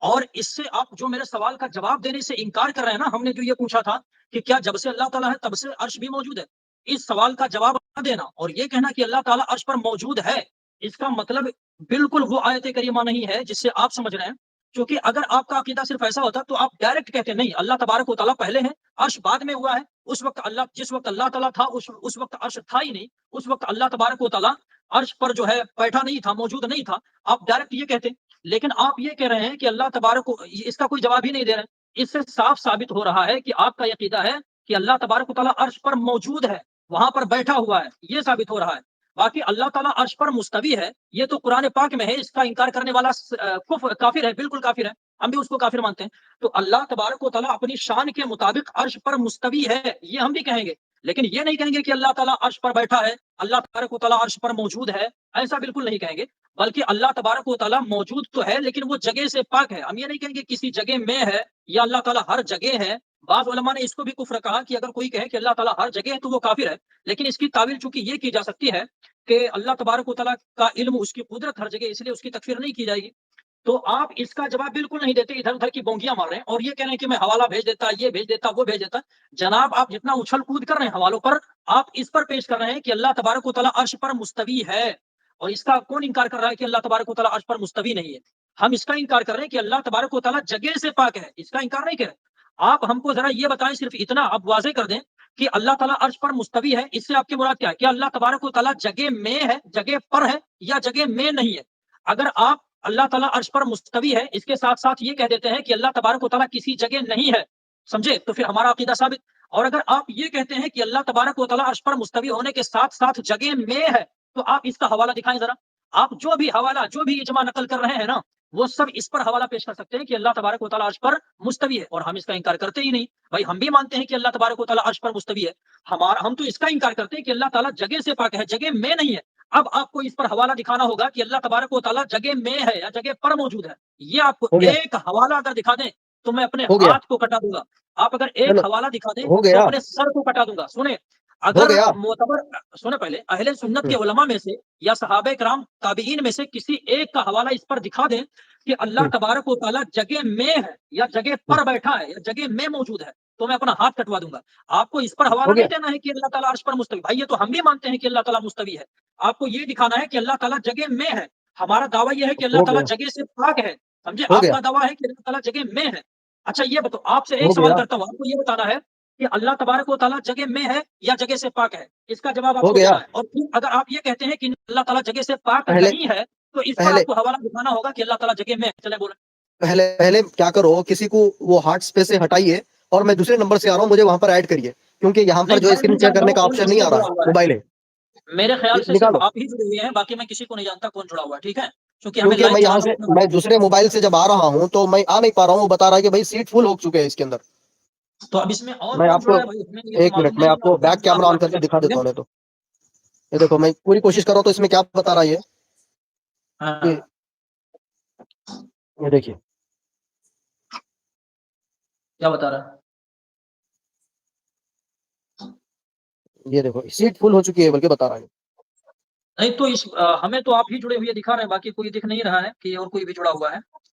اور اس سے آپ جو میرے سوال کا جواب دینے سے انکار کر رہے ہیں نا، ہم نے جو یہ پوچھا تھا کہ کیا جب سے اللہ تعالیٰ ہے تب سے عرش بھی موجود ہے، اس سوال کا جواب نہ دینا اور یہ کہنا کہ اللہ تعالیٰ عرش پر موجود ہے، اس کا مطلب بالکل وہ آیت کریمہ نہیں ہے جس سے آپ سمجھ رہے ہیں. کیونکہ اگر آپ کا عقیدہ صرف ایسا ہوتا تو آپ ڈائریکٹ کہتے نہیں اللہ تبارک و تعالیٰ پہلے ہے، عرش بعد میں ہوا ہے. اس وقت اللہ، جس وقت اللہ تعالیٰ تھا اس وقت عرش تھا ہی نہیں، اس وقت اللہ تبارک و تعالیٰ عرش پر جو ہے بیٹھا نہیں تھا، موجود نہیں تھا. آپ ڈائریکٹ یہ کہتے. لیکن آپ یہ کہہ رہے ہیں کہ اللہ تبارک، اس کا کوئی جواب ہی نہیں دے رہے ہیں. اس سے صاف ثابت ہو رہا ہے کہ آپ کا عقیدہ ہے کہ اللہ تبارک و تعالیٰ عرش پر موجود ہے، وہاں پر بیٹھا ہوا ہے، یہ ثابت ہو رہا ہے. باقی اللہ تعالیٰ عرش پر مستوی ہے یہ تو قرآن پاک میں ہے. اس کا انکار کرنے والا کافر ہے، بالکل کافر ہے. ہم بھی اس کو کافر مانتے ہیں. تو اللہ تبارک و تعالیٰ اپنی شان کے مطابق عرش پر مستوی ہے، یہ ہم بھی کہیں گے. لیکن یہ نہیں کہیں گے کہ اللہ تعالیٰ عرش پر بیٹھا ہے، اللہ تبارک و تعالیٰ عرش پر موجود ہے، ایسا بالکل نہیں کہیں گے. بلکہ اللہ تبارک و تعالیٰ موجود تو ہے لیکن وہ جگہ سے پاک ہے. ہم یہ نہیں کہیں گے کسی جگہ میں ہے یا اللہ تعالیٰ ہر جگہ ہے. بعض علماء نے اس کو بھی کفر کہا کہ اگر کوئی کہے کہ اللہ تعالیٰ ہر جگہ ہے تو وہ کافر ہے. لیکن اس کی تعویل چونکہ یہ کی جا سکتی ہے کہ اللہ تبارک و تعالیٰ کا علم، اس کی قدرت ہر جگہ، اس لیے اس کی تکفیر نہیں کی جائے گی. تو آپ اس کا جواب بالکل نہیں دیتے، ادھر ادھر کی بونگیاں مار رہے ہیں اور یہ کہہ رہے ہیں کہ میں حوالہ بھیج دیتا، یہ بھیج دیتا، وہ بھیج دیتا. جناب آپ جتنا اچھل کود کر رہے ہیں حوالوں پر، آپ اس پر پیش کر رہے ہیں کہ اللہ تبارک و تعالیٰ عرش پر مستوی ہے. اور اس کا کون انکار کر رہا ہے کہ اللہ تبارک و تعالیٰ عرش پر مستوی نہیں ہے؟ ہم اس کا انکار کر رہے ہیں کہ اللہ تبارک و تعالیٰ جگہ سے پاک ہے، اس کا انکار نہیں کر رہے. آپ ہم کو ذرا یہ بتائیں، صرف اتنا آپ واضح کر دیں کہ اللہ تعالیٰ عرش پر مستوی ہے، اس سے آپ کی مراد کیا ہے؟ کہ اللہ تبارک و تعالیٰ جگہ میں ہے، جگہ پر ہے، یا جگہ میں نہیں ہے؟ اگر آپ اللہ تعالیٰ عرش پر مستوی ہے اس کے ساتھ ساتھ یہ کہہ دیتے ہیں کہ اللہ تبارک و تعالیٰ کسی جگہ نہیں ہے، سمجھے، تو پھر ہمارا عقیدہ ثابت. اور اگر آپ یہ کہتے ہیں کہ اللہ تبارک و تعالیٰ عرش پر مستوی ہونے کے ساتھ ساتھ جگہ میں ہے، تو آپ اس کا حوالہ دکھائیں ذرا. آپ جو بھی حوالہ، جو بھی اجماع نقل کر رہے ہیں نا، وہ سب اس پر حوالہ پیش کر سکتے ہیں کہ اللہ تبارک و تعالیٰ عرش پر مستوی ہے. اور ہم اس کا انکار کرتے ہی نہیں. بھائی ہم بھی مانتے ہیں کہ اللہ تبارک و تعالیٰ عرش پر مستوی ہے. ہم تو اس کا انکار کرتے ہیں کہ اللہ تعالیٰ جگہ سے پاک ہے، جگہ میں نہیں ہے. اب آپ کو اس پر حوالہ دکھانا ہوگا کہ اللہ تبارک و تعالیٰ جگہ میں ہے یا جگہ پر موجود ہے. یہ آپ کو ہو گیا، ایک حوالہ اگر دکھا دیں تو میں اپنے ہو گیا، ہاتھ کو کٹا دوں گا. آپ اگر ایک چلو، حوالہ دکھا دیں ہو تو گیا، اپنے سر کو کٹا دوں گا. سنیں، ہو اگر گیا. معتبر، سنیں پہلے، اہل سنت کے علماء میں سے یا صحابہ کرام تابعین میں سے کسی ایک کا حوالہ اس پر دکھا دیں کہ اللہ تبارک و تعالیٰ جگہ میں ہے یا جگہ پر بیٹھا ہے یا جگہ میں موجود ہے، تو میں اپنا ہاتھ کٹوا دوں گا. آپ کو اس پر حوالہ ہو گیا، نہیں دینا ہے کہ اللہ تعالیٰ عرش پر مستوی. بھائی یہ تو ہم بھی مانتے ہیں کہ اللہ تعالیٰ مستوی ہے. آپ کو یہ دکھانا ہے کہ اللہ تعالیٰ جگہ میں ہے. ہمارا دعویٰ یہ ہے کہ اللہ ہو تعالیٰ گیا، جگہ سے پاک ہے، سمجھے. ہو آپ گیا، کا دعویٰ ہے کہ اللہ تعالیٰ جگہ میں ہے. اچھا یہ بتاؤ، آپ سے ایک ہو سوال گیا، کرتا ہوں، آپ کو یہ بتانا ہے کہ اللہ تبارک و تعالیٰ جگہ میں ہے یا جگہ سے پاک ہے. اس کا جواب آپ ہو کو گیا. دینا ہے. اور پھر اگر آپ یہ کہتے ہیں کہ اللہ تعالیٰ جگہ سے پاک پہلے نہیں ہے تو اس پر پہلے آپ کو حوالہ دکھانا ہوگا کہ اللہ تعالیٰ جگہ میں ہے. چلے بولیں. پہلے کیا کرو، کسی کو وہ ہارٹ اسپیس سے ہٹائیے اور میں دوسرے نمبر سے آ رہا ہوں، مجھے وہاں پر ایڈ کریے، کیونکہ یہاں پر نہیں جو میں اسکرین نہیں شیئر جانتا کرنے ہوں کا کون آپشن کس نہیں سے آ جڑا رہا، ہوا ہے. موبائل ہے. میرے خیال سے صرف نکالو، آپ ہی جڑے ہوئے ہیں، باقی میں کسی کو نہیں جانتا کون جڑا ہوا ہے. ٹھیک ہے، کیونکہ ہمیں کیونکہ لائن میں یہاں چلانا سے ہوتا میں ہے. دوسرے موبائل سے جب آ رہا ہوں تو میں آ نہیں پا رہا ہوں. وہ بتا رہا ہے کہ بھائی سیٹ فل ہو چکے ہیں اس کے اندر. تو اب اس میں اور میں کون آپ جڑا کو ہے بھائی، ہمیں یہ تو ایک منٹ، معلوم میں نہیں آپ ہے کو کون بیک جڑا کیمرہ ہوا آن کر ہے. کے دکھا ٹھیک دیتا ہے. ہوں. تو یہ دیکھو، میں پوری کوشش کر رہا ہوں تو اس میں کیا بتا رہا ہے ہاں، کہ یہ دیکھیے، کیا بتا رہا ہے؟ یہ دیکھو سیٹ فل ہو چکی ہے بلکہ بتا رہا ہے. نہیں تو ہمیں تو آپ ہی جڑے ہوئے دکھا رہے ہیں، باقی کوئی دکھ نہیں رہا ہے کہ اور کوئی بھی جڑا ہوا ہے.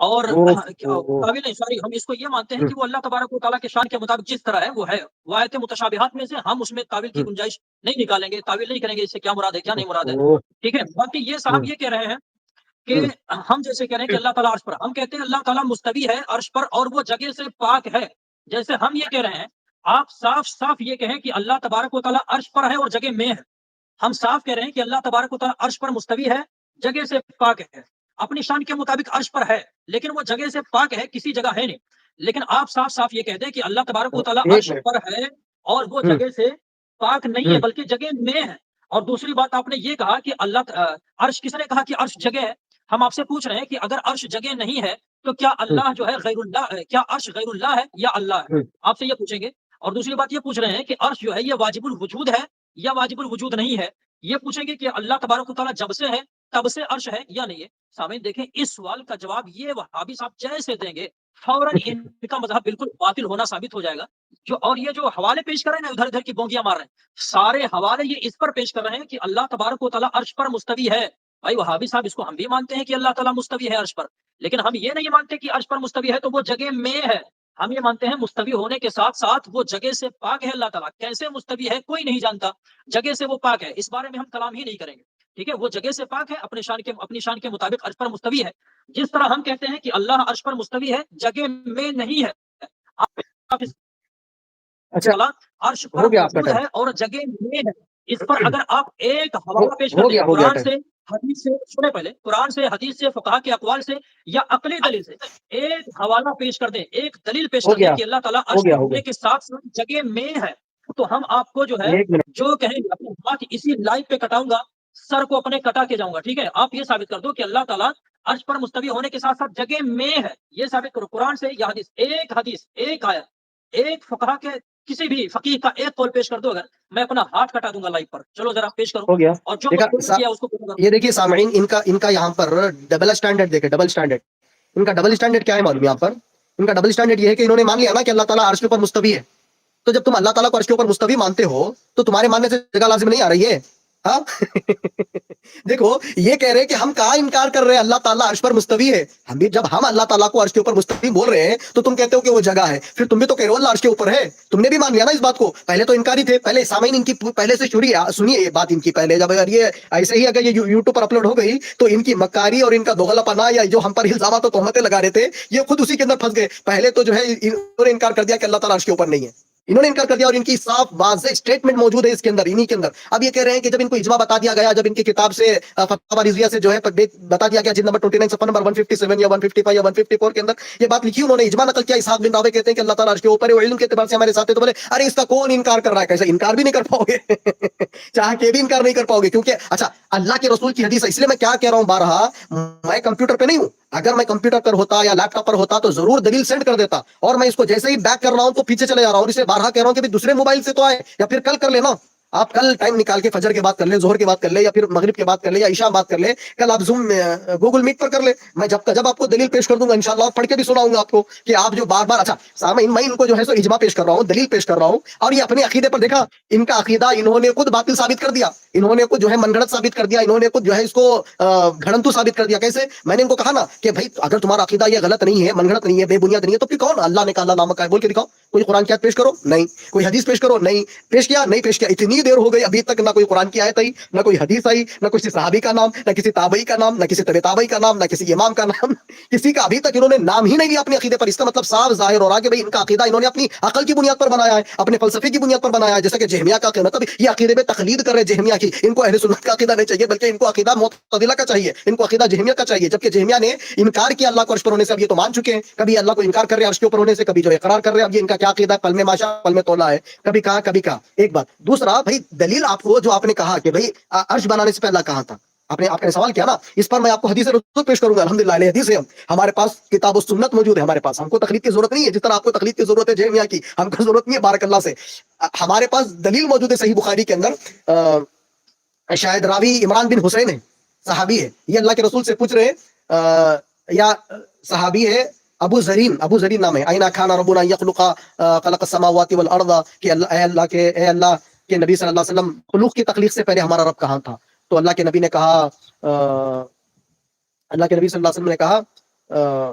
اور اوہ، تعویل نہیں، سوری، ہم اس کو یہ مانتے ہیں کہ وہ اللہ تبارک و تعالیٰ کے شان کے مطابق جس طرح ہے وہ ہے، وہ آیت متشابہات میں سے ہم اس میں تعویل کی گنجائش نہیں نکالیں گے، تعویل نہیں کریں گے اس سے کیا مراد ہے کیا نہیں مراد ہے، اوہ، ٹھیک ہے۔ باقی یہ صاحب یہ کہہ رہے ہیں کہ ہم جیسے کہہ رہے ہیں کہ اللہ تعالیٰ عرش پر، ہم کہتے ہیں اللہ تعالیٰ مستوی ہے عرش پر اور وہ جگہ سے پاک ہے، جیسے ہم یہ کہہ رہے ہیں، آپ صاف صاف یہ کہیں کہ اللہ تبارک و تعالیٰ عرش پر ہے اور جگہ میں ہے، ہم صاف کہہ رہے ہیں کہ اللہ تبارک و تعالیٰ عرش پر مستوی ہے، جگہ سے پاک ہے، اپنی شان کے مطابق عرش پر ہے، لیکن وہ جگہ سے پاک ہے، کسی جگہ ہے نہیں۔ لیکن آپ صاف صاف یہ کہہ دیں کہ اللہ تبارک و تعالیٰ ایک عرش منٹ، پر ہے اور وہ جگہ سے پاک نہیں ہے بلکہ جگہ میں ہے۔ اور دوسری بات آپ نے یہ کہا کہ عرش، کس نے کہا کہ عرش جگہ ہے؟ ہم آپ سے پوچھ رہے ہیں کہ اگر عرش جگہ نہیں ہے تو کیا اللہ جو ہے غیر اللہ ہے؟ کیا عرش غیر اللہ ہے یا اللہ ہے؟ آپ سے یہ پوچھیں گے۔ اور دوسری بات یہ پوچھ رہے ہیں کہ عرش جو ہے یہ واجب الوجود ہے یا واجب الوجود نہیں ہے؟ یہ پوچھیں گے کہ اللہ تبارک و تعالیٰ جب سے ہے تب سے عرش ہے یا نہیں ہے؟ سامعین دیکھیں، اس سوال کا جواب یہ وہابی صاحب جیسے دیں گے فوراً ان کا مذہب بالکل باطل ہونا ثابت ہو جائے گا۔ اور یہ جو حوالے پیش کر رہے ہیں نا، ادھر ادھر کی بونگیاں مار رہے ہیں، سارے حوالے یہ اس پر پیش کر رہے ہیں کہ اللہ تبارک و تعالیٰ عرش پر مستوی ہے۔ بھائی وہابی صاحب، اس کو ہم بھی مانتے ہیں کہ اللہ تعالیٰ مستوی ہے عرش پر، لیکن ہم یہ نہیں مانتے کہ عرش پر مستوی ہے تو وہ جگہ میں ہے۔ ہم یہ مانتے ہیں مستوی ہونے کے ساتھ ساتھ وہ جگہ سے پاک ہے۔ اللہ تعالیٰ کیسے مستوی ہے کوئی نہیں جانتا، جگہ سے وہ پاک ہے، اس بارے میں ہم کلام ہی نہیں کریں گے، ٹھیک ہے۔ وہ جگہ سے پاک ہے، اپنی شان کے مطابق عرش پر مستوی ہے، جس طرح ہم کہتے ہیں کہ اللہ عرش پر مستوی ہے، جگہ میں نہیں ہے۔ آپ اس اچھا تعالیٰ عرش پر ہو گیا آپ کا موجود ٹائم، ہے اور جگہ میں ہے۔ اس پر اگر آپ ایک حوالہ پیش کر دیں ہو گیا قرآن ٹائم، سے، حدیث سے، سنیں پہلے، قرآن سے، حدیث سے، فقہا کے اقوال سے یا عقلی دلیل سے ایک حوالہ پیش کر دیں، ایک دلیل پیش کر ہو دیں گیا، کہ اللہ تعالیٰ ہو عرش گیا، پر ہو گیا، ہونے کے ساتھ ساتھ جگہ میں ہے، تو ہم آپ کو جو ہے ایک منٹ، جو کہیں گے اپنے ہاتھ اسی لائف پہ کٹاؤں گا، سر کو اپنے کٹا کے جاؤں گا، ٹھیک ہے۔ آپ یہ ثابت کر دو کہ اللہ تعالیٰ عرش پر مستوی ہونے کے ساتھ ساتھ جگہ میں ہے، یہ ثابت کرو قرآن سے یا حدیث، ایک آیت، ایک فقہا کے کسی بھی فقیہ کا ایک قول پیش کر دو، اگر میں اپنا ہاتھ کٹا دوں گا لائف پر، چلو ذرا پیش کرو، ہو گیا، اور جو دیکھا مستقل کیا اس کو کروں گا۔ یہ دیکھیے سامعین، ان کا یہاں پر ڈبل اسٹینڈرڈ دیکھیں، ڈبل اسٹینڈرڈ، ان کا ڈبل اسٹینڈرڈ کیا ہے معلوم ہے یہاں پر؟ ان کا ڈبل اسٹینڈرڈ یہ ہے کہ انہوں نے مان لیا نا کہ اللہ تعالیٰ عرش کے اوپر مستوی ہے، تو جب تم اللہ تعالیٰ کو عرش کے اوپر مستوی مانتے ہو تو تمہارے ماننے سے جگہ لازم نہیں آ رہی ہے، ہاں دیکھو یہ کہہ رہے ہیں کہ ہم کہاں انکار کر رہے ہیں اللہ تعالیٰ عرش پر مستوی ہے، جب ہم اللہ تعالیٰ کو عرش کے اوپر مستوی بول رہے ہیں تو تم کہتے ہو کہ وہ جگہ ہے، پھر تم بھی تو کہہ رہے ہو اللہ عرش کے اوپر ہے، تم نے بھی مان لیا نا اس بات کو، پہلے تو انکاری تھے، پہلے سامعین ان کی پہلے سے سنیے یہ بات ان کی پہلے، جب اگر یہ ایسے ہی اگر یہ یوٹیوب پر اپلوڈ ہو گئی تو ان کی مکاری اور ان کا دوغلا پنا یا جو ہم پر الزامات و تہمتیں لگا رہے تھے یہ خود اسی کے اندر پھنس گئے۔ پہلے تو جو ہے انہوں نے انکار کر دیا کہ اللہ تعالیٰ عرش کے اوپر نہیں ہے، انہوں نے انکار کر دیا، اور ان کی صاف واضح اسٹیٹمنٹ موجود ہے اس کے اندر، انہی کے اندر۔ اب یہ کہہ رہے ہیں کہ جب ان کو اجماع بتا دیا گیا، جب ان کی کتاب سے فتاوی رضویہ سے جو ہے بتا دیا گیا جلد نمبر 29 صفحہ نمبر 157 یا 155 یا 154 کے اندر یہ بات لکھی، انہوں نے اجماع نقل کیا، اسحاق بن راوے کہتے ہیں کہ اللہ تعالیٰ عرش کے اوپر ہے، وہ علم کے اعتبار سے ہمارے ساتھ ہے، تو بولے ارے اس کا کون انکار کر رہا ہے؟ کیسے انکار بھی نہیں کر پاؤ گے چاہ کے بھی انکار نہیں کر پاؤ گے، کیونکہ اچھا اللہ کے رسول کی حدیث ہے، اس لیے میں کیا کہہ رہا ہوں بارہا، میں کمپیوٹر پہ نہیں ہوں، اگر میں کمپیوٹر پر ہوتا یا لیپ ٹاپ پر ہوتا تو ضرور دلیل سینڈ کر دیتا، اور میں اس کو جیسے ہی بیک کر رہا ہوں تو پیچھے چلے جا رہا ہوں، اور اسے بارہا کہہ رہا ہوں کہ دوسرے موبائل سے تو آئے یا پھر کل کر لینا، آپ کل ٹائم نکال کے فجر کے بعد کر لیں، ظہر کے بعد کر لیں، یا پھر مغرب کے بعد کر لیں، یا عشاء بعد کر لیں، کل آپ زوم گوگل میٹ پر کر لیں، میں جب آپ کو دلیل پیش کر دوں گا انشاءاللہ، اور پڑھ کے بھی سناؤں گا آپ کو کہ آپ جو بار بار، اچھا سامعین میں ان کو جو ہے سو اجماع پیش کر رہا ہوں، دلیل پیش کر رہا ہوں، اور یہ اپنے عقیدے پر دیکھا، ان کا عقیدہ انہوں نے خود باطل ثابت کر دیا، انہوں نے خود جو ہے من گھڑت ثابت کر دیا، انہوں نے خود جو ہے اس کو گھڑنتو ثابت کر دیا۔ کیسے؟ میں نے ان کو کہا نا کہ بھائی اگر تمہارا عقیدہ یہ غلط نہیں ہے، من گھڑت نہیں ہے، بے بنیاد نہیں ہے، تو پھر کون اللہ نے کہا اللہ نامہ ہے بول کے دکھاؤ، کوئی قرآن کی آیت پیش کرو، نہیں، کوئی حدیث پیش کرو، نہیں، پیش کیا نہیں پیش کیا، اتنی دیر ہو گئی ابھی تک نہ کوئی قرآن کی آیت آئی، نہ کوئی حدیث آئی، نہ کسی صحابی کا نام، نہ کسی تابعی کا نام، نہ کسی طبع تابعی کا نام، نہ کسی امام کا نام، کسی کا ابھی تک انہوں نے نام ہی نہیں لیا اپنے عقیدے پر۔ اس کا مطلب صاف ظاہر ہو رہا ہے کہ بھائی ان کا عقیدہ انہوں نے اپنی عقل کی بنیاد پر بنایا ہے، اپنے فلسفے کی بنیاد پر بنایا ہے، جیسا کہ جہمیہ کا عقیدہ، مطلب یہ عقیدے میں تقلید کر رہے ہیں جہمیہ کی، ان کو اہل سنت کا عقیدہ نہیں چاہیے بلکہ ان کو عقیدہ معتزلہ کا چاہیے، ان کو عقیدہ جہمیہ کا چاہیے، جبکہ جہمیہ نے انکار کیا اللہ کو عرش پر ہونے سے، اب یہ تو مان چکے ہیں، کبھی اللہ کو انکار کر رہے ہیں عرش کے اوپر ہونے سے، کبھی جو اقرار کر رہے ہیں، اب یہ ان کا کیا عقیدہ ہے، پل میں ماشا پل میں تولا ہے، کبھی کہاں کبھی کہاں، ایک بات۔ دوسرا بھائی دلیل آپ کو جو آپ نے کہا کہ بھائی عرش بنانے سے پہلا کہاں تھا، آپ نے سوال کیا نا، اس پر میں آپ کو حدیث رسول پیش کروں گا، الحمدللہ اہل حدیث ہے ہم، ہمارے پاس کتاب و سنت موجود ہے، ہمارے پاس، ہم کو تقلید کی ضرورت نہیں ہے، جس طرح آپ کو تقلید کی ضرورت ہے جہمیہ کی، ہم کو ضرورت نہیں ہے بارک اللہ سے، ہمارے پاس دلیل موجود ہے صحیح بخاری کے اندر، شاید راوی عمران بن حسین ہے، صحابی ہے، یہ اللہ کے رسول سے پوچھ رہے ہیں، یا صحابی ہے ابو زرین نام ہے، اینا کان ربنا یخلق خلق السماوات والارض، کہ اے اللہ کے نبی صلی اللہ علیہ وسلم، خلوق کی تخلیق سے پہلے ہمارا رب کہاں تھا؟ تو اللہ کے نبی نے کہا، اللہ کے نبی صلی اللہ علیہ وسلم نے کہا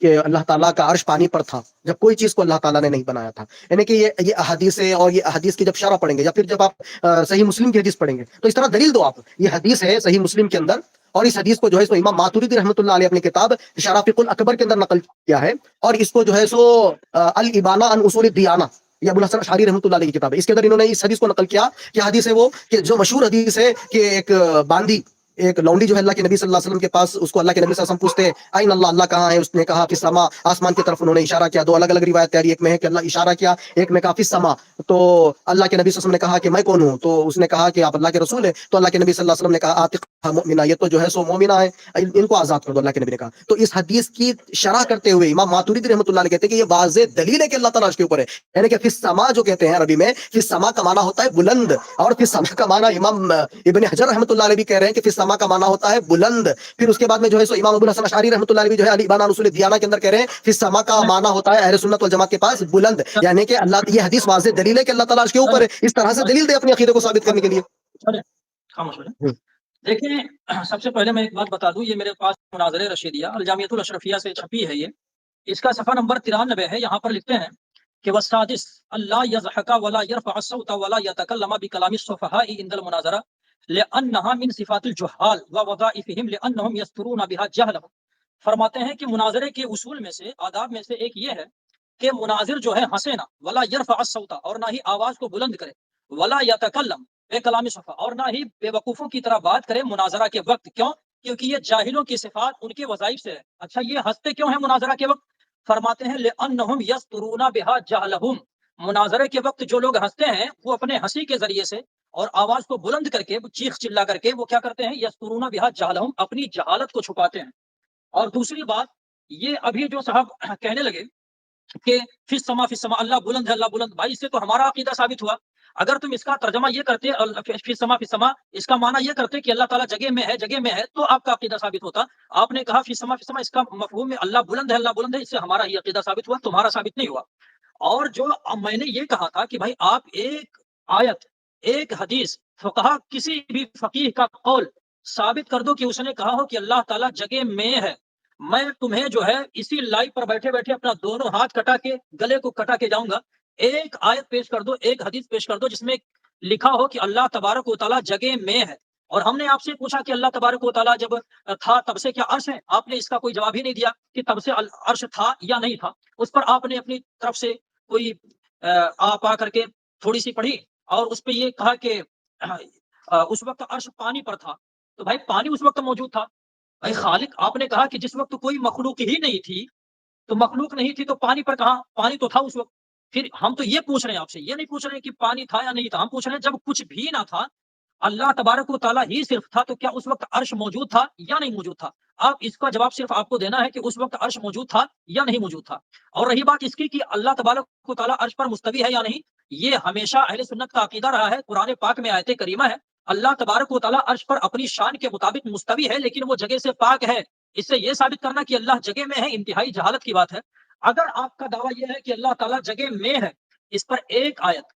کہ اللہ تعالیٰ کا عرش پانی پر تھا جب کوئی چیز کو اللہ تعالیٰ نے نہیں بنایا تھا. یعنی کہ یہ احادیث ہے، اور یہ احادیث کی جب شرح پڑھیں گے یا پھر جب آپ صحیح مسلم کی حدیث پڑھیں گے تو اس طرح دلیل دو آپ. یہ حدیث ہے صحیح مسلم کے اندر، اور اس حدیث کو جو ہے سو امام ماتوریدی رحمۃ اللہ علیہ اپنی کتاب شرح فقہ الاکبر کے اندر نقل کیا ہے، اور اس کو جو ہے سو الابانہ عن اصول الدیانہ یہ ابو الحسن اشعری رحمۃ اللہ علیہ کی کتاب ہے، اس کے اندر انہوں نے اس حدیث کو نقل کیا. کہ حدیث ہے وہ کہ جو مشہور حدیث ہے کہ ایک باندی، ایک لونڈی جو ہے اللہ کے نبی صلی اللہ علیہ وسلم کے پاس، اس کو اللہ کے نبی صلی اللہ علیہ وسلم پوچھتے ہیں آئین اللہ، اللہ کہاں ہے؟ اس نے کہا فی السما، آسمان کی طرف انہوں نے اشارہ کیا. دو الگ الگ روایت تیاری، ایک میں ہے کہ اللہ اشارہ کیا، ایک میں کہا فی السما. تو اللہ کے نبی صلی اللہ علیہ وسلم نے کہا کہ میں کون ہوں؟ تو اس نے کہا کہ آپ اللہ کے رسول ہیں. تو اللہ کے نبی صلی اللہ علیہ وسلم نے کہا عاتقہ مؤمنہ، یہ تو جو ہے سو مومنہ ہے، ان کو آزاد کر دو، اللہ کے نبی نے کہا. تو اس حدیث کی شرح کرتے ہوئے امام ماتوریدی رحمۃ اللہ علیہ کہتے ہیں کہ یہ واضح دلیل ہے کہ اللہ تعالیٰ عرش کے اوپر ہے. یعنی کہ فی السما جو کہتے ہیں عربی میں، فی السما کا معنی ہوتا ہے بلند، اور فی السما کا معنی امام ابن حجر رحمۃ اللہ علیہ بھی کہہ رہے ہیں کہ فی السما کا معنی ہوتا ہے بلند. پھر اس کے بعد میں جو ہے سو امام ابو الحسن اشعری رحمۃ اللہ علیہ بھی جو ہے الابانہ عن اصول الدیانہ کے اندر کہہ رہے ہیں فی السما کا معنی ہوتا ہے اہل سنت والجماعت کے پاس بلند. یعنی کہ اللہ، یہ حدیث واضح دلیل ہے کہ اللہ تعالیٰ عرش کے اوپر ہے. اس طرح سے دلیل دے اپنی عقیدے کو ثابت کرنے کے لیے. خاموش ہو جائیں. دیکھیں سب سے پہلے میں ایک بات بتا دوں، یہ میرے پاس مناظر رشیدیہ الجامعۃ الاشرفیہ سے چھپی ہے، اس کا صفحہ نمبر 93 ہے. یہاں پر لکھتے ہیں کہ والسادس اللہ یضحک ولا یرفع الصوت ولا یتکلم بکلام السفہاء عند المناظرہ لأنها من صفات الجہال ووظائفهم لأنهم یسترون بها جہلهم. فرماتے ہیں کہ مناظرے کے اصول میں سے، آداب میں سے ایک یہ ہے کہ مناظر جو ہے ہنسے نہ، ولا یرفع الصوت، اور نہ ہی آواز کو بلند کرے، ولا یتکلم بے کلام صفا، اور نہ ہی بے وقوفوں کی طرح بات کرے مناظرہ کے وقت. کیوں؟ کیونکہ یہ جاہلوں کی صفات ان کے وظائف سے ہے. اچھا یہ ہنستے کیوں ہیں مناظرہ کے وقت؟ فرماتے ہیں لأنہم یسترون بہا جہلہم، مناظرے کے وقت جو لوگ ہنستے ہیں وہ اپنے ہنسی کے ذریعے سے اور آواز کو بلند کر کے، چیخ چلا کر کے، وہ کیا کرتے ہیں؟ یسترون بہا جہلہم، اپنی جہالت کو چھپاتے ہیں. اور دوسری بات یہ ابھی جو صاحب کہنے لگے کہ فی السما، فی السما، اللہ بلند ہے، اللہ بلند. بھائی اس سے تو ہمارا عقیدہ ثابت ہوا. اگر تم اس کا ترجمہ یہ کرتے فی السما، فی السما، اس کا معنی یہ کرتے کہ اللہ تعالیٰ جگہ میں ہے، جگہ میں ہے، تو آپ کا عقیدہ ثابت ہوتا. آپ نے کہا فی السما، فی السما، اس کا مفہوم میں اللہ بلند ہے، اللہ بلند ہے، اس سے ہمارا ہی عقیدہ ثابت ہوا، تمہارا ثابت نہیں ہوا. اور جو میں نے یہ کہا تھا کہ بھائی آپ ایک آیت، ایک حدیث، فقہا کسی بھی فقیہ کا قول ثابت کر دو کہ اس نے کہا ہو کہ اللہ تعالیٰ جگہ میں ہے. میں تمہیں جو ہے اسی لائیو پر بیٹھے بیٹھے اپنا دونوں ہاتھ کٹا کے، گلے کو کٹا کے جاؤں گا. ایک آیت پیش کر دو، ایک حدیث پیش کر دو جس میں لکھا ہو کہ اللہ تبارک و تعالیٰ جگہ میں ہے. اور ہم نے آپ سے پوچھا کہ اللہ تبارک و تعالیٰ جب تھا تب سے کیا عرش ہے؟ آپ نے اس کا کوئی جواب ہی نہیں دیا کہ تب سے عرش تھا یا نہیں تھا. اس پر آپ نے اپنی طرف سے کوئی آپ آ کر کے تھوڑی سی پڑھی اور اس پہ یہ کہا کہ اس وقت عرش پانی پر تھا. تو بھائی پانی اس وقت موجود تھا. بھائی خالق، آپ نے کہا کہ جس وقت کوئی مخلوق ہی نہیں تھی، تو مخلوق نہیں تھی تو پانی پر کہاں؟ پانی تو تھا اس وقت. پھر ہم تو یہ پوچھ رہے ہیں آپ سے، یہ نہیں پوچھ رہے کہ پانی تھا یا نہیں تھا. ہم پوچھ رہے ہیں جب کچھ بھی نہ تھا، اللہ تبارک و تعالیٰ ہی صرف تھا، تو کیا اس وقت عرش موجود تھا یا نہیں موجود تھا؟ آپ اس کا جواب صرف آپ کو دینا ہے کہ اس وقت عرش موجود تھا یا نہیں موجود تھا. اور رہی بات اس کی کہ اللہ تبارک و تعالیٰ عرش پر مستوی ہے یا نہیں، یہ ہمیشہ اہل سنت کا عقیدہ رہا ہے. قرآن پاک میں آیت کریمہ ہے اللہ تبارک و تعالیٰ عرش پر اپنی شان کے مطابق مستوی ہے، لیکن وہ جگہ سے پاک ہے. اس سے یہ ثابت کرنا کہ اللہ جگہ میں ہے انتہائی جہالت کی بات ہے. اگر آپ کا دعویٰ یہ ہے کہ اللہ تعالیٰ جگہ میں ہے، اس پر ایک آیت،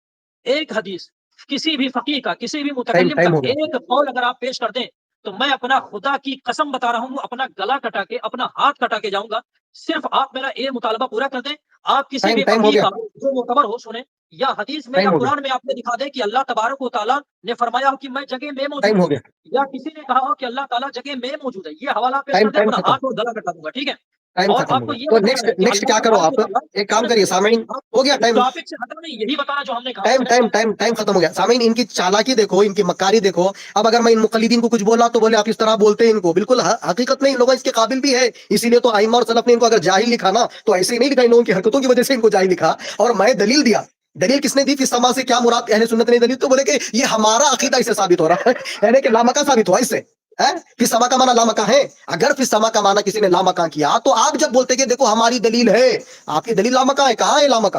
ایک حدیث، کسی بھی فقیہ کا، کسی بھی متکلم کا ایک قول اگر آپ پیش کر دیں تو میں اپنا خدا کی قسم بتا رہا ہوں، اپنا گلا کٹا کے، اپنا ہاتھ کٹا کے جاؤں گا. صرف آپ میرا یہ مطالبہ پورا کر دیں. آپ کسی بھی فقیہ کا جو معتبر ہو سنیں، یا حدیث میں یا قرآن میں آپ نے دکھا دیں کہ اللہ تبارک و تعالیٰ نے فرمایا ہو کہ میں جگہ میں موجود ہوں، یا کسی نے کہا ہو کہ اللہ تعالیٰ جگہ میں موجود ہے. یہ حوالہ پیش کر دیں، اپنا ہاتھ اور گلا کٹا دوں گا. ٹھیک ہے؟ اور آپ کو یہ نیکسٹ کیا کرو آپ ایک کام کریے سامعین، ہو گیا ٹائم، ٹاپک سے ہٹو نہیں، یہی بتانا جو ہم نے کہا. ٹائم ختم ہو گیا. سامعین ان کی چالاکی دیکھو، ان کی مکاری دیکھو. اب اگر میں ان مقلدین کو کچھ بولا تو بولے آپ اس طرح بولتے ہیں ان کو. بالکل حقیقت میں ان لوگوں اس کے قابل بھی ہے، اسی لیے تو ائمہ اور سلف نے ان کو اگر جاہل لکھا نا تو ایسے ہی نہیں لکھا، ان لوگوں کی حرکتوں کی وجہ سے ان کو جاہل لکھا. اور میں دلیل دیا. دلیل کس نے دی؟ فی السما سے کیا مراد؟ اہل سنت نے دلیل تو بولے کہ یہ ہمارا عقیدہ اس سے ثابت ہو رہا ہے، یعنی کہ لامکہ ثابت ہوا اس سے. فی السما کا معنی لامکہ ہے. اگر فی السما کا معنی کسی نے لامکہ کیا تو آپ جب بولتے کہ دیکھو ہماری دلیل ہے، آپ کی دلیل لامکہ ہے، کہاں ہے لامکہ؟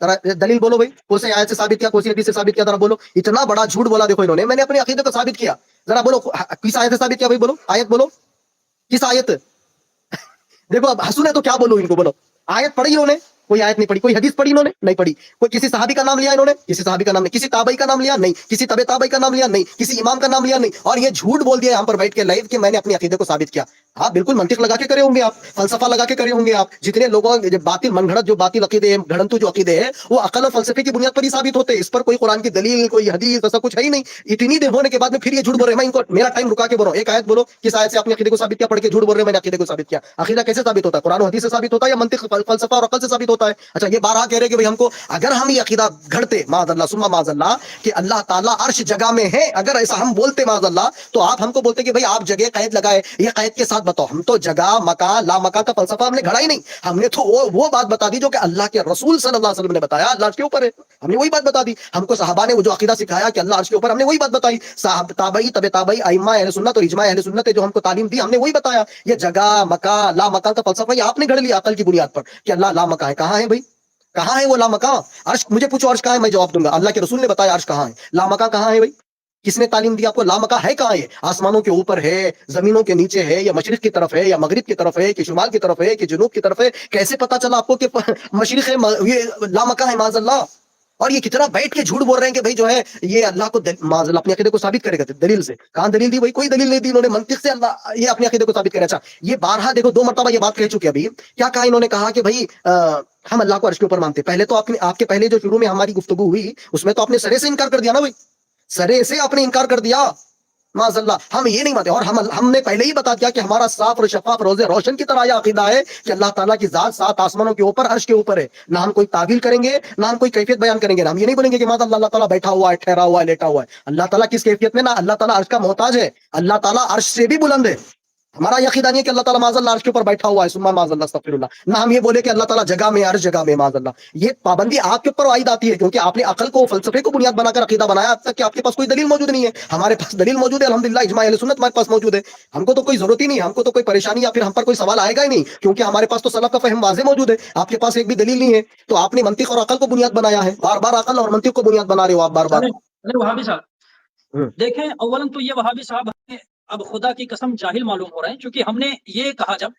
ذرا دلیل بولو بھائی, کون سی آیت سے ثابت کیا, کون سی حدیث سے ثابت کیا, ذرا بولو. اتنا بڑا جھوٹ بولا دیکھو انہوں نے, میں نے اپنے عقیدے کو ثابت کیا, ذرا بولو کس آیت سے ثابت کیا بھائی, بولو آیت بولو, کس آیت. دیکھو اب حسن ہے تو کیا بولو ان کو, بولو آیت پڑھی انہوں نے, کوئی آیت نہیں پڑھی. کوئی حدیث پڑھی انہوں نے, نہیں پڑھی. کوئی کسی صحابی کا نام لیا انہوں نے, کسی صحابی کا نام نہیں. کسی تابعی کا نام لیا, نہیں. کسی تبع تابعی کا نام لیا, نہیں. کسی امام کا نام لیا, نہیں. اور یہ جھوٹ بول دیا یہاں پر بیٹھ کے لائیو کہ میں نے اپنے عقیدے کو ثابت کیا. آپ بالکل منطق لگا کے کرے ہوں گے, آپ فلسفہ لگا کے کرے ہوں گے. آپ جتنے لوگوں باطل من گھڑت جو باطل عقیدے ہیں, گھڑنتو جو عقیدے ہیں, وہ عقل اور فلسفے کی بنیاد پر ہی ثابت ہوتے ہیں. اس پر کوئی قرآن کی دلیل, کوئی حدیث ایسا کچھ ہے ہی نہیں. اتنی دیر ہونے کے بعد میں پھر یہ جھوٹ بول رہے ہیں. میں ان کو میرا ٹائم رکا کے بول رہا ہوں, ایک آیت بولو کس آیت سے اپنے عقیدے کو ثابت کیا, پڑھ کے جھوٹ بول رہے ہیں میں نے عقیدے کو ثابت کیا. عقیدہ کیسے ثابت ہوتا ہے, قرآن و حدیث سے ثابت ہوتا ہے یا منطق فلسفہ اور عقل سے ثابت ہوتا ہے. اچھا یہ بارہ کہہ رہے کہ بھائی ہم کو, اگر ہم یہ عقیدہ گھڑتے معاذ اللہ ثم معاذ اللہ کہ اللہ تعالیٰ عرش جگہ میں ہے, اگر ایسا ہم بولتے معاذ اللہ, تو آپ ہم کو بولتے کہ بھائی آپ جگہ قید لگائے, یہ قید کے ساتھ بتاؤ. ہم تو جگہ مکان لا مکان کا فلسفہ ہم نے گھڑا ہی نہیں. ہم نے تو وہ بات بتا دی جو کہ اللہ کے رسول صلی اللہ علیہ وسلم نے بتایا اللہ عرش کے اوپر ہے. ہم نے وہی بات بتا دی. ہم کو صحابہ نے وہ جو عقیدہ سکھایا کہ اللہ عرش کے اوپر, ہم نے وہی بات بتائی. صحابہ تابعی تبع تابعی ائمہ اہل سنت اور اجماع اہل سنت جو ہم کو تعلیم دی, ہم نے وہی بتایا. یہ جگہ مکان لا مکان کا فلسفہ یہ آپ نے گھڑ لیا عقل کی بنیاد پر کہ اللہ لا مکان ہے. کہاں ہے بھائی, کہاں ہے وہ لامکاں عرش؟ مجھے پوچھو عرش کہاں ہے, میں جواب دوں گا. اللہ کے رسول نے بتایا عرش کہاں ہے. لامکاں کہاں ہے بھائی, کس نے تعلیم دی آپ کو؟ لامکاں ہے کہاں؟ ہے آسمانوں کے اوپر ہے, زمینوں کے نیچے ہے, یا مشرق کی طرف ہے, یا مغرب کی طرف ہے, کہ شمال کی طرف ہے, کہ جنوب کی طرف ہے؟ کیسے پتا چلا آپ کو کہ مشرق ہے, یہ لامکاں ہے معاذ اللہ؟ اور یہ کتنا بیٹھ کے جھوٹ بول رہے ہیں کہ بھائی جو ہے یہ اللہ کو معاذ اللہ اپنے عقیدے کو ثابت کرے گا دلیل سے. کہاں دلیل دی بھائی؟ کوئی دلیل نہیں دی انہوں نے. منطق سے اللہ یہ اپنے عقیدے کو ثابت کرے. اچھا یہ بارہا دیکھو 2 مرتبہ یہ بات کہہ چکے. ابھی کیا کہا انہوں نے, کہا کہ بھائی ہم اللہ کو عرش کے اوپر مانتے. پہلے تو آپ کے پہلے جو شروع میں ہماری گفتگو ہوئی اس میں تو آپ نے سرے سے انکار کر دیا نا بھائی, سرے سے آپ نے انکار کر دیا معاذ اللہ. ہم یہ نہیں مانتے, اور ہم نے پہلے ہی بتا دیا کہ ہمارا صاف اور شفاف روز روشن کی طرح یہ عقیدہ ہے کہ اللہ تعالیٰ کی ذات 7 آسمانوں کے اوپر عرش کے اوپر ہے. نہ ہم کوئی تعویل کریں گے, نہ ہم کوئی کیفیت بیان کریں گے. نہ ہم یہ نہیں بولیں گے کہ معاذ اللہ اللہ تعالیٰ بیٹھا ہوا ہے, ٹھہرا ہوا ہے, لیٹا ہوا ہے. اللہ تعالیٰ کس کیفیت میں؟ نہ اللہ تعالیٰ عرش کا محتاج ہے, اللہ تعالیٰ عرش سے بھی بلند ہے. ہمارا یہ عقیدہ نہیں ہے کہ اللہ تعالیٰ معاذ اللہ عرش کے اوپر بیٹھا ہوا ہے, ثم معاذ اللہ استغفر اللہ. نہ ہم یہ بولے کہ اللہ تعالیٰ جگہ میں, عرش جگہ میں معاذ اللہ. یہ پابندی آپ کے اوپر عائد آتی ہے کیونکہ آپ نے عقل کو, فلسفے کو بنیاد بنا کر عقیدہ بنایا اب تک کہ آپ کے پاس کوئی دلیل موجود نہیں ہے. ہمارے پاس دلیل موجود ہے الحمدللہ, اجماع اہل سنت ہمارے پاس موجود ہے. ہم کو تو کوئی ضرورت ہی نہیں, ہم کو تو کوئی پریشانی یا پھر ہم پر کوئی سوال آئے گا ہی نہیں کیونکہ ہمارے پاس تو سلف کا فہم واضح موجود ہے. آپ کے پاس ایک بھی دلیل نہیں ہے تو آپ نے منطق اور عقل کو بنیاد بنایا ہے. بار بار عقل اور منطق کو بنیاد بنا رہے ہو آپ بار بار. چلیں وہابی صاحب دیکھیں, اولن تو یہ وہابی صاحب ہمیں اب خدا کی قسم جاہل معلوم ہو رہے ہیں, چونکہ ہم نے یہ کہا جب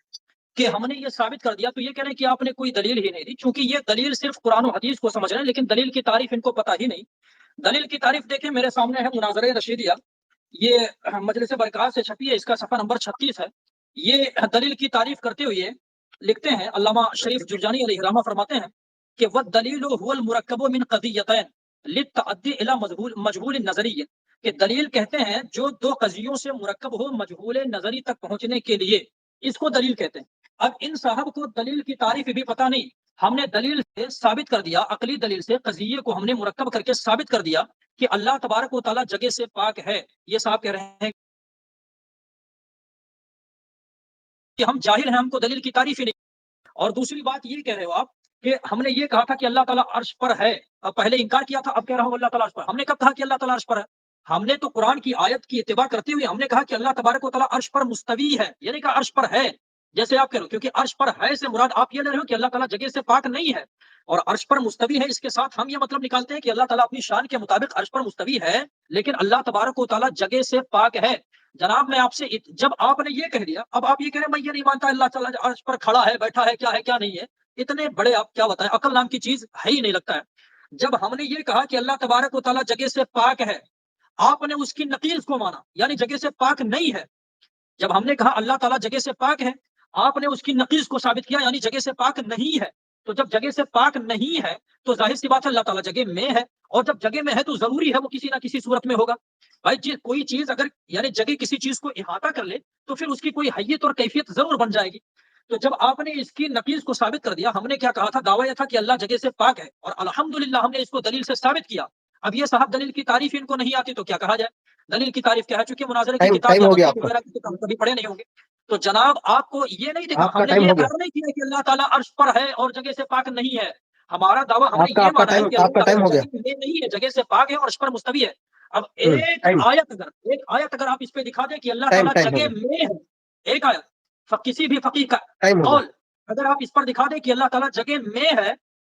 کہ ہم نے یہ ثابت کر دیا تو یہ کہہ رہے ہیں کہ آپ نے کوئی دلیل ہی نہیں دی, چونکہ یہ دلیل صرف قرآن و حدیث کو سمجھ رہے ہیں لیکن دلیل کی تعریف ان کو پتہ ہی نہیں. دلیل کی تعریف دیکھیں میرے سامنے ہے مناظرہ رشیدیہ, یہ مجلس برکات سے چھپی ہے, اس کا صفحہ نمبر 36 ہے. یہ دلیل کی تعریف کرتے ہوئے لکھتے ہیں, علامہ شریف جرجانی علیہ رحمہ فرماتے ہیں کہ والدلیل هو المرکب من قضیتین للتعدی الی مجہول النظری, کہ دلیل کہتے ہیں جو 2 قضیوں سے مرکب ہو مجہول نظری تک پہنچنے کے لیے, اس کو دلیل کہتے ہیں. اب ان صاحب کو دلیل کی تعریف بھی پتہ نہیں. ہم نے دلیل سے ثابت کر دیا, عقلی دلیل سے قضیے کو ہم نے مرکب کر کے ثابت کر دیا کہ اللہ تبارک و تعالیٰ جگہ سے پاک ہے. یہ صاحب کہہ رہے ہیں کہ ہم جاہل ہیں, ہم کو دلیل کی تعریف ہی نہیں. اور دوسری بات یہ کہہ رہے ہو آپ کہ ہم نے یہ کہا تھا کہ اللہ تعالیٰ عرش پر ہے, اب پہلے انکار کیا تھا, اب کہہ رہا ہوں اللہ تعالیٰ عرش پر. ہم نے کب کہا کہ اللہ تعالیٰ عرش پر ہے؟ ہم نے تو قرآن کی آیت کی اتباع کرتے ہوئے ہم نے کہا کہ اللہ تبارک و تعالیٰ عرش پر مستوی ہے, یہ نہیں کہا عرش پر ہے جیسے آپ کہہ رہے ہو, کیونکہ عرش پر ہے سے مراد آپ یہ لے رہے ہو کہ اللہ تعالیٰ جگہ سے پاک نہیں ہے, اور عرش پر مستوی ہے اس کے ساتھ ہم یہ مطلب نکالتے ہیں کہ اللہ تعالیٰ اپنی شان کے مطابق عرش پر مستوی ہے لیکن اللہ تبارک و تعالیٰ جگہ سے پاک ہے. جناب میں آپ سے جب آپ نے یہ کہہ دیا, اب آپ یہ کہہ رہے ہیں میں یہ نہیں مانتا اللہ تعالیٰ عرش پر کھڑا ہے, بیٹھا ہے, کیا نہیں ہے. اتنے بڑے آپ کیا بتائیں, عقل نام کی چیز ہے ہی نہیں لگتا ہے. جب ہم نے یہ کہا کہ اللہ تبارک و تعالیٰ جگہ سے پاک ہے, آپ نے اس کی نقیض کو مانا یعنی جگہ سے پاک نہیں ہے. جب ہم نے کہا اللہ تعالیٰ جگہ سے پاک ہے, آپ نے اس کی نقیض کو ثابت کیا یعنی جگہ سے پاک نہیں ہے. تو جب جگہ سے پاک نہیں ہے تو ظاہر سی بات ہے اللہ تعالیٰ جگہ میں ہے, اور جب جگہ میں ہے تو ضروری ہے وہ کسی نہ کسی صورت میں ہوگا. بھائی کوئی چیز اگر یعنی جگہ کسی چیز کو احاطہ کر لے تو پھر اس کی کوئی حیت اور کیفیت ضرور بن جائے گی. تو جب آپ نے اس کی نقیض کو ثابت کر دیا, ہم نے کیا کہا تھا, دعویٰ یہ تھا کہ اللہ جگہ سے پاک ہے, اور الحمدللہ ہم نے اس کو دلیل سے ثابت کیا. اب یہ صاحب دلیل کی تعریف ان کو نہیں آتی تو کیا کہا جائے, دلیل کی تعریف کیا ہے, چونکہ مناظرے کی کتاب یا مطلب وغیرہ کی کتاب کبھی پڑھے نہیں ہوں گے. تو جناب آپ کو یہ نہیں دکھا, ہم نے یہ کہا نہیں کیا کہ اللہ تعالیٰ عرش پر ہے اور جگہ سے پاک نہیں ہے. ہمارا دعویٰ ہم نے یہ مانا ہے کہ اللہ تعالیٰ جگہ میں نہیں ہے, جگہ سے پاک ہے اور عرش پر مستوی ہے. اب ایک آیت اگر آپ اس پہ دکھا دیں کہ اللہ تعالیٰ جگہ میں ہے, ایک آیت کسی بھی فقیہ کا قول اگر آپ اس پر دکھا دیں کہ اللہ تعالیٰ جگہ میں ہے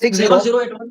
60, 7081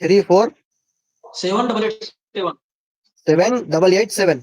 34 7887 7887,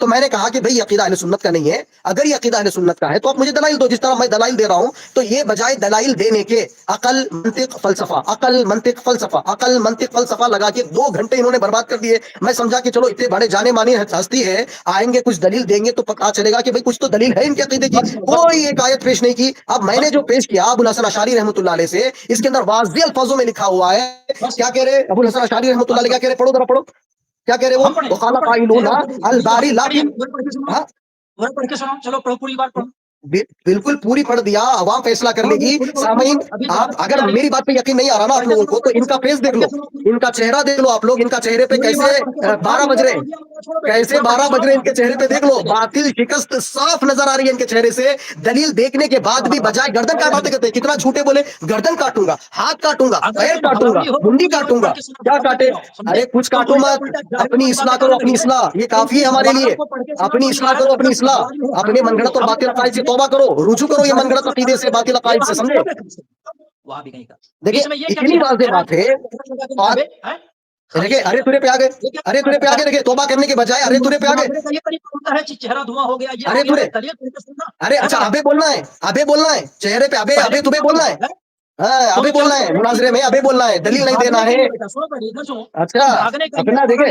تو میں نے کہا کہ بھئی عقیدہ اہل سنت کا نہیں ہے. اگر یہ عقیدہ اہل سنت کا ہے تو آپ مجھے دلائل دو, جس طرح میں دلائل دے رہا ہوں. تو یہ بجائے دلائل دینے کے عقل منطق فلسفہ, عقل منطق فلسفہ, عقل منطق فلسفہ لگا کے 2 گھنٹے انہوں نے برباد کر دیے. میں سمجھا کہ چلو اتنے بڑے جانے مانے ہستی ہے, آئیں گے کچھ دلیل دیں گے تو پتا چلے گا کہ بھئی کچھ تو دلیل ہے ان کے عقیدے کی. کوئی ایک آیت پیش نہیں کی. اب میں نے جو پیش کیا ابو الحسن اشعری رحمۃ اللہ علیہ سے, اس کے اندر واضح الفاظوں میں لکھا ہوا ہے. کیا کہہ رہے ابو الحسن اشعری رحمۃ اللہ علیہ, کیا کہہ رہے, پڑھو ذرا پڑھو. کیا کہہ رہے وہ, ہم پڑھیں وقال قائلون الباری لا فی, ہاں پڑھ کے سناؤ, چلو پوری بات پڑھو. بالکل پوری پڑھ دیا, عوام فیصلہ کر لے گی. سامعین آپ اگر میری بات پہ یقین نہیں آ رہا نا آپ لوگوں کو, تو ان کا فیس دیکھ لو, ان کا چہرہ دیکھ لو آپ لوگ. ان کا چہرے پہ کیسے 12 بج رہے ہیں, کیسے 12 بج رہے ہیں ان کے چہرے پہ دیکھ لو. باطل شکست صاف نظر آ رہی ہے ان کے چہرے سے. دلیل دیکھنے کے بعد بھی بجائے گردن کاٹتے کہتے ہیں, کتنا جھوٹے بولے, گردن کاٹوں گا, ہاتھ کاٹوں گا, پیر کاٹوں گا, منڈی کاٹوں گا. کیا کاٹے, ارے کچھ کاٹو مت, اپنی اصلاح کرو, اپنی اصلاح, یہ کافی ہے ہمارے لیے. اپنی اصلاح کرو, اپنی اصلاح, اپنے من گھڑت اور باطل عقائد سے توبہ کرو, رجوع کرو یہ من گھڑت عقیدے سے, باطل عقائد سے, سمجھے. وہاں بھی کہیں کا دیکھیں اس میں یہ کیا اتنی کیا واضح بات ہے. اور دیکھیں ارے تورے پہ آ گئے, ارے تورے پہ آ گئے, دیکھیں توبہ کرنے کے بجائے ارے تورے پہ آ گئے. یہ طریقہ ہوتا ہے چہرہ دھواں ہو گیا, یہ ارے ہو گیا, تورے, دلیل طریقے سے سننا. ارے اچھا ابے بولنا ہے, ابے بولنا ہے چہرے پہ, ابے ابے تمہیں بولنا ہے, ہاں ابے بولنا ہے مناظرے میں, ابے بولنا ہے, دلیل نہیں دینا ہے. اچھا اپنا دیکھیں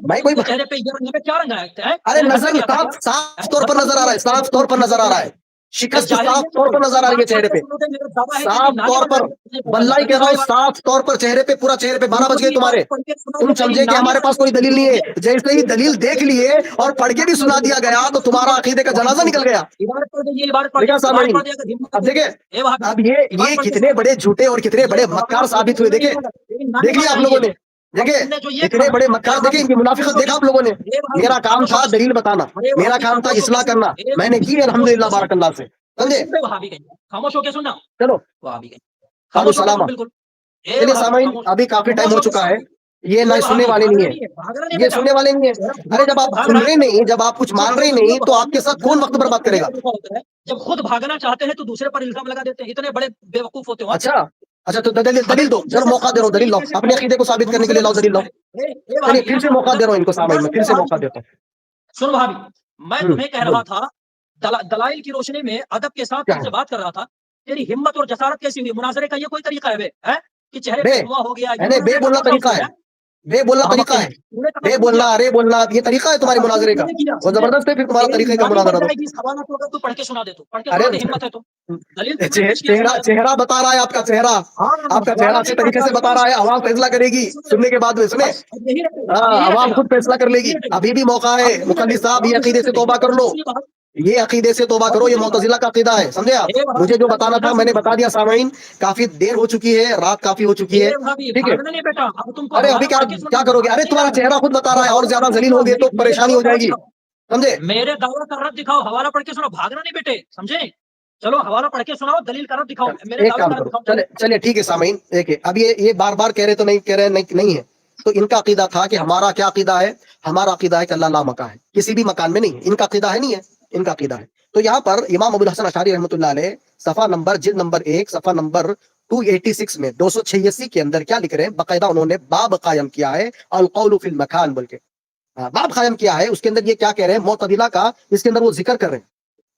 بھائی کوئی, چہرے پہ کیا رنگ ہے, ارے نظر صاف صاف طور پر نظر آ رہا ہے, صاف طور پر نظر آ رہا ہے, شکست صاف طور پر نظر آ رہی ہے چہرے پہ, صاف طور پر. واللہ کہہ رہا ہوں صاف طور پر چہرے پہ, پورا چہرے پہ 12 بج گئے تمہارے. تم سمجھے کہ ہمارے پاس کوئی دلیل نہیں ہے, جیسے ہی دلیل دیکھ لیے اور پڑھ کے بھی سنا دیا گیا تو تمہارا عقیدے کا جنازہ نکل گیا. دیکھا سامعین, اب دیکھیں اب یہ کتنے بڑے جھوٹے اور کتنے بڑے مکار ثابت ہوئے. دیکھیں دیکھ لیا آپ لوگوں نے, دیکھیں اتنے بڑے مکار, دیکھیں ان کی منافقت دیکھا آپ لوگوں نے. میرا کام تھا دلیل بتانا, میرا کام تھا اصلاح کرنا, میں نے کی الحمدللہ بارک اللہ سے, سمجھے. خاموش ہو کے سننا, چلو وہاں بھی گئی خاموش خاموش ہو کے سلامہ. سن, بالکل. چلیے سامعین ابھی کافی ٹائم ہو چکا ہے, یہ نہ سننے والے نہیں ہے, یہ سننے والے نہیں ہے. ارے جب آپ سن رہے نہیں, جب آپ کچھ مان رہے نہیں, تو آپ کے ساتھ کون وقت برباد کرے گا. جب خود بھاگنا چاہتے ہیں تو دوسرے پر الزام لگا دیتے ہیں, اتنے بڑے بیوقوف ہوتے ہو. اچھا اچھا, تو دلیل دو, چلو موقع دے رہا ہوں, دلیل لاؤ, اپنے عقیدے کو ثابت کرنے کے لیے لاؤ دلیل لاؤ. چلیے پھر سے موقع دے رہا ہوں ان کو, سامعین میں پھر سے موقع دیتا سن بھابھی, میں ہوں. تمہیں کہہ رہا تھا دلائل کی روشنی میں ادب کے ساتھ کیا تم سے بات کر رہا تھا. تیری ہمت اور جسارت کیسی ہوئی, مناظرے کا یہ کوئی طریقہ ہے بے, کہ چہرے بے, پہ دھواں ہو گیا, یہ بے مناظرے کا بولنا کون سا طریقہ اصول ہے, ہے؟ بے بولنا ہم طریقہ وقت ہے, تم نے کہا بے تم بولنا, کیا ارے بولنا, یہ طریقہ ہے تمہارے مناظرے کا, وہ زبردست ہے پھر تمہارا طریقہ کا مناظرہ. تو حوالہ تو اگر تو پڑھ کے سنا دے, تو پڑھ کے ارے سنا دے, ہمت ہے تو دلیل تم نے پیش کیا, سنا دے. چہرہ بتا رہا ہے آپ کا چہرہ, آپ کا چہرہ اچھے طریقے سے بتا رہا ہے, عوام فیصلہ کرے گی سننے کے بعد میں, سنے. بس یہی رکھے گا, ہاں یہی عوام رکھے گا, خود فیصلہ کر لے گی, ابھی بھی موقع ہے. مقدس صاحب یہ عقیدے سے توبہ کر لو, یہ عقیدے سے توبہ کرو, یہ معتزلہ کا عقیدہ ہے, سمجھے آپ. مجھے جو بتانا تھا میں نے بتا دیا. سامعین کافی دیر ہو چکی ہے, رات کافی ہو چکی ہے, ٹھیک ہے. بھاگنا نہیں بیٹا, اب تم کو ارے ابھی حوالہ پڑھ کے کیا کرو گے, ارے تمہارا چہرہ خود بتا رہا ہے, اور زیادہ ذلیل ہو گئے تو پریشانی ہو جائے گی, سمجھے. میرے دعویٰ کا رد دکھاؤ, حوالہ پڑھ کے سناؤ, بھاگنا نہیں بیٹے, سمجھے. چلو حوالہ پڑھ کے سناؤ, دلیل کا رد دکھاؤ, میرے ایک دعوے کام کا رد کرو, دکھاؤ. چلے ٹھیک ہے سامعین, دیکھیں اب یہ بار بار کہہ رہے تو نہیں کہہ رہے, نہیں ہے. تو ان کا عقیدہ تھا کہ ہمارا کیا عقیدہ ہے, ہمارا عقیدہ ہے کہ اللہ لا مکان ہے, کسی بھی مکان میں نہیں ہے. ان کا عقیدہ ہے نہیں ہے, ان کا عقیدہ ہے. تو یہاں پر امام ابو الحسن اشعری رحمۃ اللہ علیہ صفحہ نمبر جلد نمبر 1 صفحہ نمبر 286 میں 286 کے اندر کیا لکھ رہے ہیں, باقاعدہ انہوں نے باب قائم کیا ہے, القول فی المکان بول کے باب قائم کیا ہے. اس کے اندر یہ کیا کہہ رہے ہیں, معتزلہ کا اس کے اندر وہ ذکر کر رہے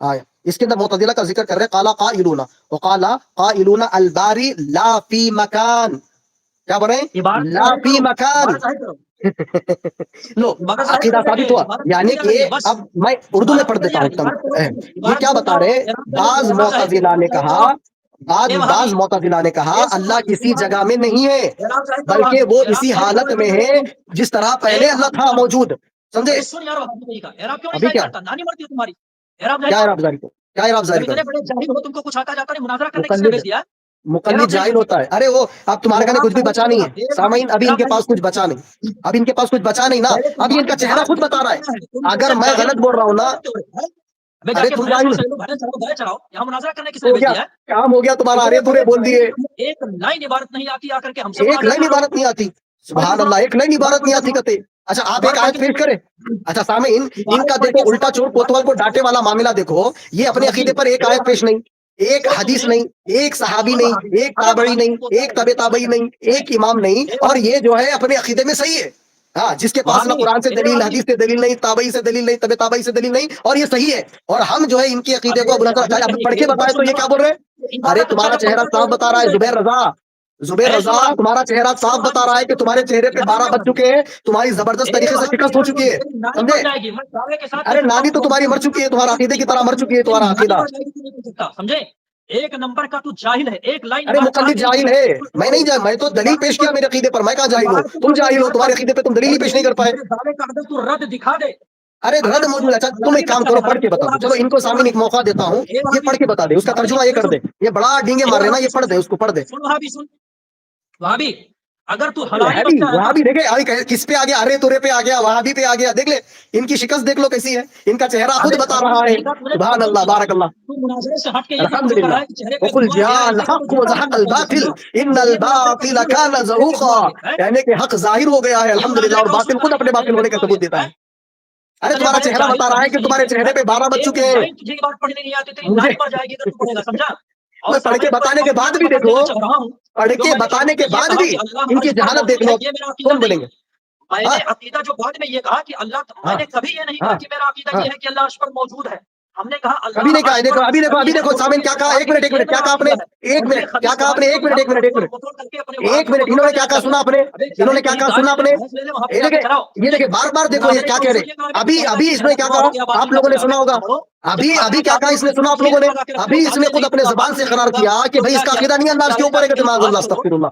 ہیں, اس کے اندر معتزلہ کا ذکر کر رہے ہیں. قال قائلون وقال قائلون الباری لا فی مکان, کیا بول رہے ہیں, لا فی مکان. لو عقیدہ ثابت ہوا, یعنی کہ اب میں اردو میں پڑھ دیتا ہوں. یہ کیا بتا رہے, بعض معتزلہ نے کہا, بعض معتزلہ نے کہا اللہ کسی جگہ میں نہیں ہے, بلکہ وہ اسی حالت میں ہے جس طرح پہلے اللہ تھا موجود, سمجھے. سن یار, اعراب کیوں نہیں ابھی ظاہر کیا کرتا, نانی مرتی ہے تمہاری, اعراب کیا ظاہر اعراب ظاہر کرو, کیا اعراب ظاہر جب کرو. اتنے بڑے جاہل ہو, تم کو کچھ آتا جاتا نہیں, مناظرہ کرنے کس نے مقلد بھیج دیا؟ مقلد جاہل ہوتا ہے. ارے وہ اب تمہارے کہنے کچھ بھی بچا نہیں ہے, سامعین ابھی ان کے پاس کچھ بچا نہیں, اب ان کے پاس کچھ بچا نہیں نا, اب ان کا چہرہ خود بتا رہا ہے. اگر میں غلط بول رہا ہوں نا, ارے تم جاہل یہاں مناظرہ کرنے کس نے ہو بھیج گیا, دیا؟ کام ہو گیا تمہارا, ارے تورے بول دیے. ایک لائن عبارت نہیں آتی, آ کر کے ہم سے ایک مناظرہ لائن کر رہے عبارت نہیں آتی, سبحان اللہ, ایک لائن عبارت نہیں آتی کہتے. اچھا آپ ایک آیت پیش کریں. اچھا سامعین ان کا دیکھو الٹا چور کوتوال کو ڈانٹے والا معاملہ دیکھو, یہ اپنے عقیدے پر ایک آیت پیش نہیں, ایک حدیث نہیں, ایک صحابی نہیں, ایک تابعی نہیں, ایک تابعی نہیں, ایک امام نہیں, اور یہ جو ہے اپنے عقیدے میں صحیح ہے. ہاں جس کے پاس نہ قرآن سے دلیل، حدیث سے دلیل نہیں، تابعی سے دلیل نہیں، طب تابعی سے دلیل نہیں، اور یہ صحیح ہے، اور ہم جو ہے ان کے عقیدے کو بنا کر اب پڑھ کے بتائے تو یہ کیا بول رہے ہیں؟ ارے تمہارا چہرہ صاف بتا رہا ہے زبیر رضا تمہارا چہرہ صاف بتا رہا ہے کہ تمہارے چہرے پہ 12 بج چکے ہیں، تمہاری زبردست طریقے سے شکست ہو چکی ہے، سمجھے؟ ارے نانی تو تمہاری مر چکی ہے، تمہارا عقیدے کی طرح مر چکی ہے تمہارا عقیدہ. سمجھے؟ ایک نمبر کا تو جاہل ہے، ایک لائن ارے مقلد جاہل ہے، میں نہیں جا، میں تو دلیل پیش کیا میرے عقیدے پر، میں کہاں جاہل ہوں؟ تم جاہل ہو، تمہارے عقیدے پہ تم دلیل ہی پیش نہیں کر پائے. دعوے کا اگر تو رد دکھا دے. ارے رد موجود ہے، اچھا تم ایک کام کرو، پڑھ کے بتا دو، چلو ان کو سامنے ایک موقع دیتا ہوں، یہ پڑھ کے بتا دے، اس کا ترجمہ یہ کر دے، یہ بڑا ڈینگے مار رہے نا، یہ پڑھ دے، اس کو پڑھ دے. سن وہاں بھی سن، وہاں بھی اگر تو ارے حلالی ہے بھی بچہ ہے وہاں نا، بھی دیکھے ابھی کس پہ آ گیا، ارے تورے پہ آ گیا، وہاں بھی پہ آ گیا، دیکھ لے ان کی شکست دیکھ لو کیسی ہے، ان کا چہرہ خود بتا رہا ہے. سبحان اللہ، بارک اللہ، تو مناظرے سے ہٹ کے یہ الحمد گفتگو کر للہ. رہا ہے کہ چہرے پہ وقل دھواں جاء گیا ہے، اسے الحق تو جھوٹا وزهق نہیں مانتا. الباطل ان تو یہ مناظرے کا الباطل دستور ہے كان کہ چہرے پہ زهوقا، دھواں گیا ہے. یعنی کہ حق ظاہر ہو گیا ہے یہ الحمدللہ، مناظرے اور کا باطل اصول خود ہے کہ اپنے چہرے باطل پہ ہونے کا دھواں ثبوت گیا دیتا ہے. ہے. ارے اتنے تمہارا بڑے چہرہ جاہل بتا کا رہا بھی ہے کہ صحیح تمہارے ہے. چہرے پہ 12 بج ایک چکے ہیں. لائن تجھے ایک بار پڑھنے نہیں آتی، تیری مجھے لائن پر جائے گی تو پڑھے گا، سمجھا؟ اور میں پڑھ کے سامعین کو ایک بتانے کے بات بعد میں بھی بتا دیکھو، دینا چاہ رہا ہوں. پڑھ جو کے میں نے بتانے شروع کے میں یہ بعد کہا بھی کہ اللہ ان کی عرش پر جہالت دیکھ موجود ہے، لو، یہ میرا عقیدہ کون نہیں. بولیں گے؟ میں ہاں نے عقیدہ جو بعد میں یہ کہا کہ اللہ، میں ہاں نے کبھی یہ نہیں ہاں کہا کہ میرا عقیدہ ہاں یہ ہے کہ اللہ عرش پر موجود ہے. ہم نے کہا کبھی نہیں اللہ کہا ہے. عرش پر دیکھو مستوی ابھی ہے، دیکھو سامن قرآن کیا میں کہا، کہا ایک کہ منٹ ایک یہ منٹ، کیا میرا کہا آپ نے؟ عقیدہ ہے. ایک اور یہ منٹ کیا خبیث کہا آپ نے؟ وہابی ایک کو منٹ جہاں ایک منٹ ایک پتھر منٹ پتھر کر کے اپنے ایک وہابیوں منٹ، کو انہوں دھوکہ نے کیا دینا کہا چاہتے سنا ہیں. آپ نے؟ ابھی انہوں نے چلے کیا کہیں کہا داڑھی سنا آپ میں نے؟ بھینس لے لے، وہاں پہ یہ جا کے دیکھیں، چلاؤ. یہ سمجھے؟ دیکھیں، بار بار دیکھو یہ مناظرے کیا کے کہہ اصول یہ رہے، کہا ہے کہ ابھی چہرے ابھی پہ اس نے کیا دھواں کہا، ہو گیا، باطل آپ لوگوں نظر نے آ سنا گیا. ہوگا، پڑھو. جب ابھی قرآن ابھی میں کیا کہا جادو اس نے، کی سنا کوئی آپ کھیل لوگوں نے، لگا کے رکھتے ہو، ابھی اس نے تعویذ خود نہیں اپنے ہوگا، زبان منتر سے نہیں قرار ہوگا، کیا کہ تو بھائی اس کیا کا کیا؟ عقیدہ نہیں ہے، اللہ کیا اس کے اوپر ہے کہ تیری معاذ بات اللہ سنو، استغفر اللہ.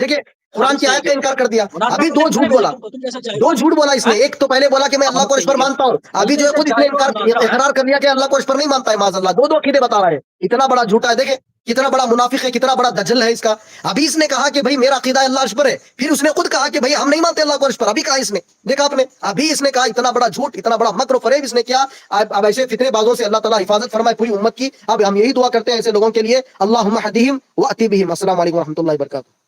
دیکھیں قرآن حدیث کی سے آیت گے کا انکار کر دیا. مناظرہ ابھی کرنے دو سے جھوٹ پہلے بولے بولا، تم تو جیسے دو جاہلوں. جھوٹ بولا اس نے. ایک تو پہلے بولا کہ میں اب اللہ ہم کو عرش پر کہیں گے مانتا ہوں، ابھی جو ہے جیسے خود اس نے جاہلوں کا مناظرہ ہے. اقرار کر لیا کہ اللہ کو عرش پر نہیں مانتا ہے معاذ اللہ. دو عقیدے بتا رہا ہے، اتنا بڑا جھوٹا ہے. دیکھیں کتنا بڑا منافق ہے، کتنا بڑا دجل ہے اس کا. ابھی اس نے کہا کہ بھائی میرا عقیدہ اللہ عرش پر ہے، پھر اس نے خود کہا کہ بھائی ہم نہیں مانتے اللہ کو عرش پر. ابھی کہا اس نے، دیکھا آپ نے، ابھی اس نے کہا. اتنا بڑا جھوٹ، اتنا بڑا مکر و فریب اس نے کیا. اب ایسے فتنے بازوں سے اللہ تعالیٰ حفاظت فرمائے پوری امت کی. اب ہم یہی دعا کرتے ہیں ایسے لوگوں کے لیے، اللہم اہدہم وأتی بہم. السلام علیکم و رحمۃ اللہ وبرکاتہ.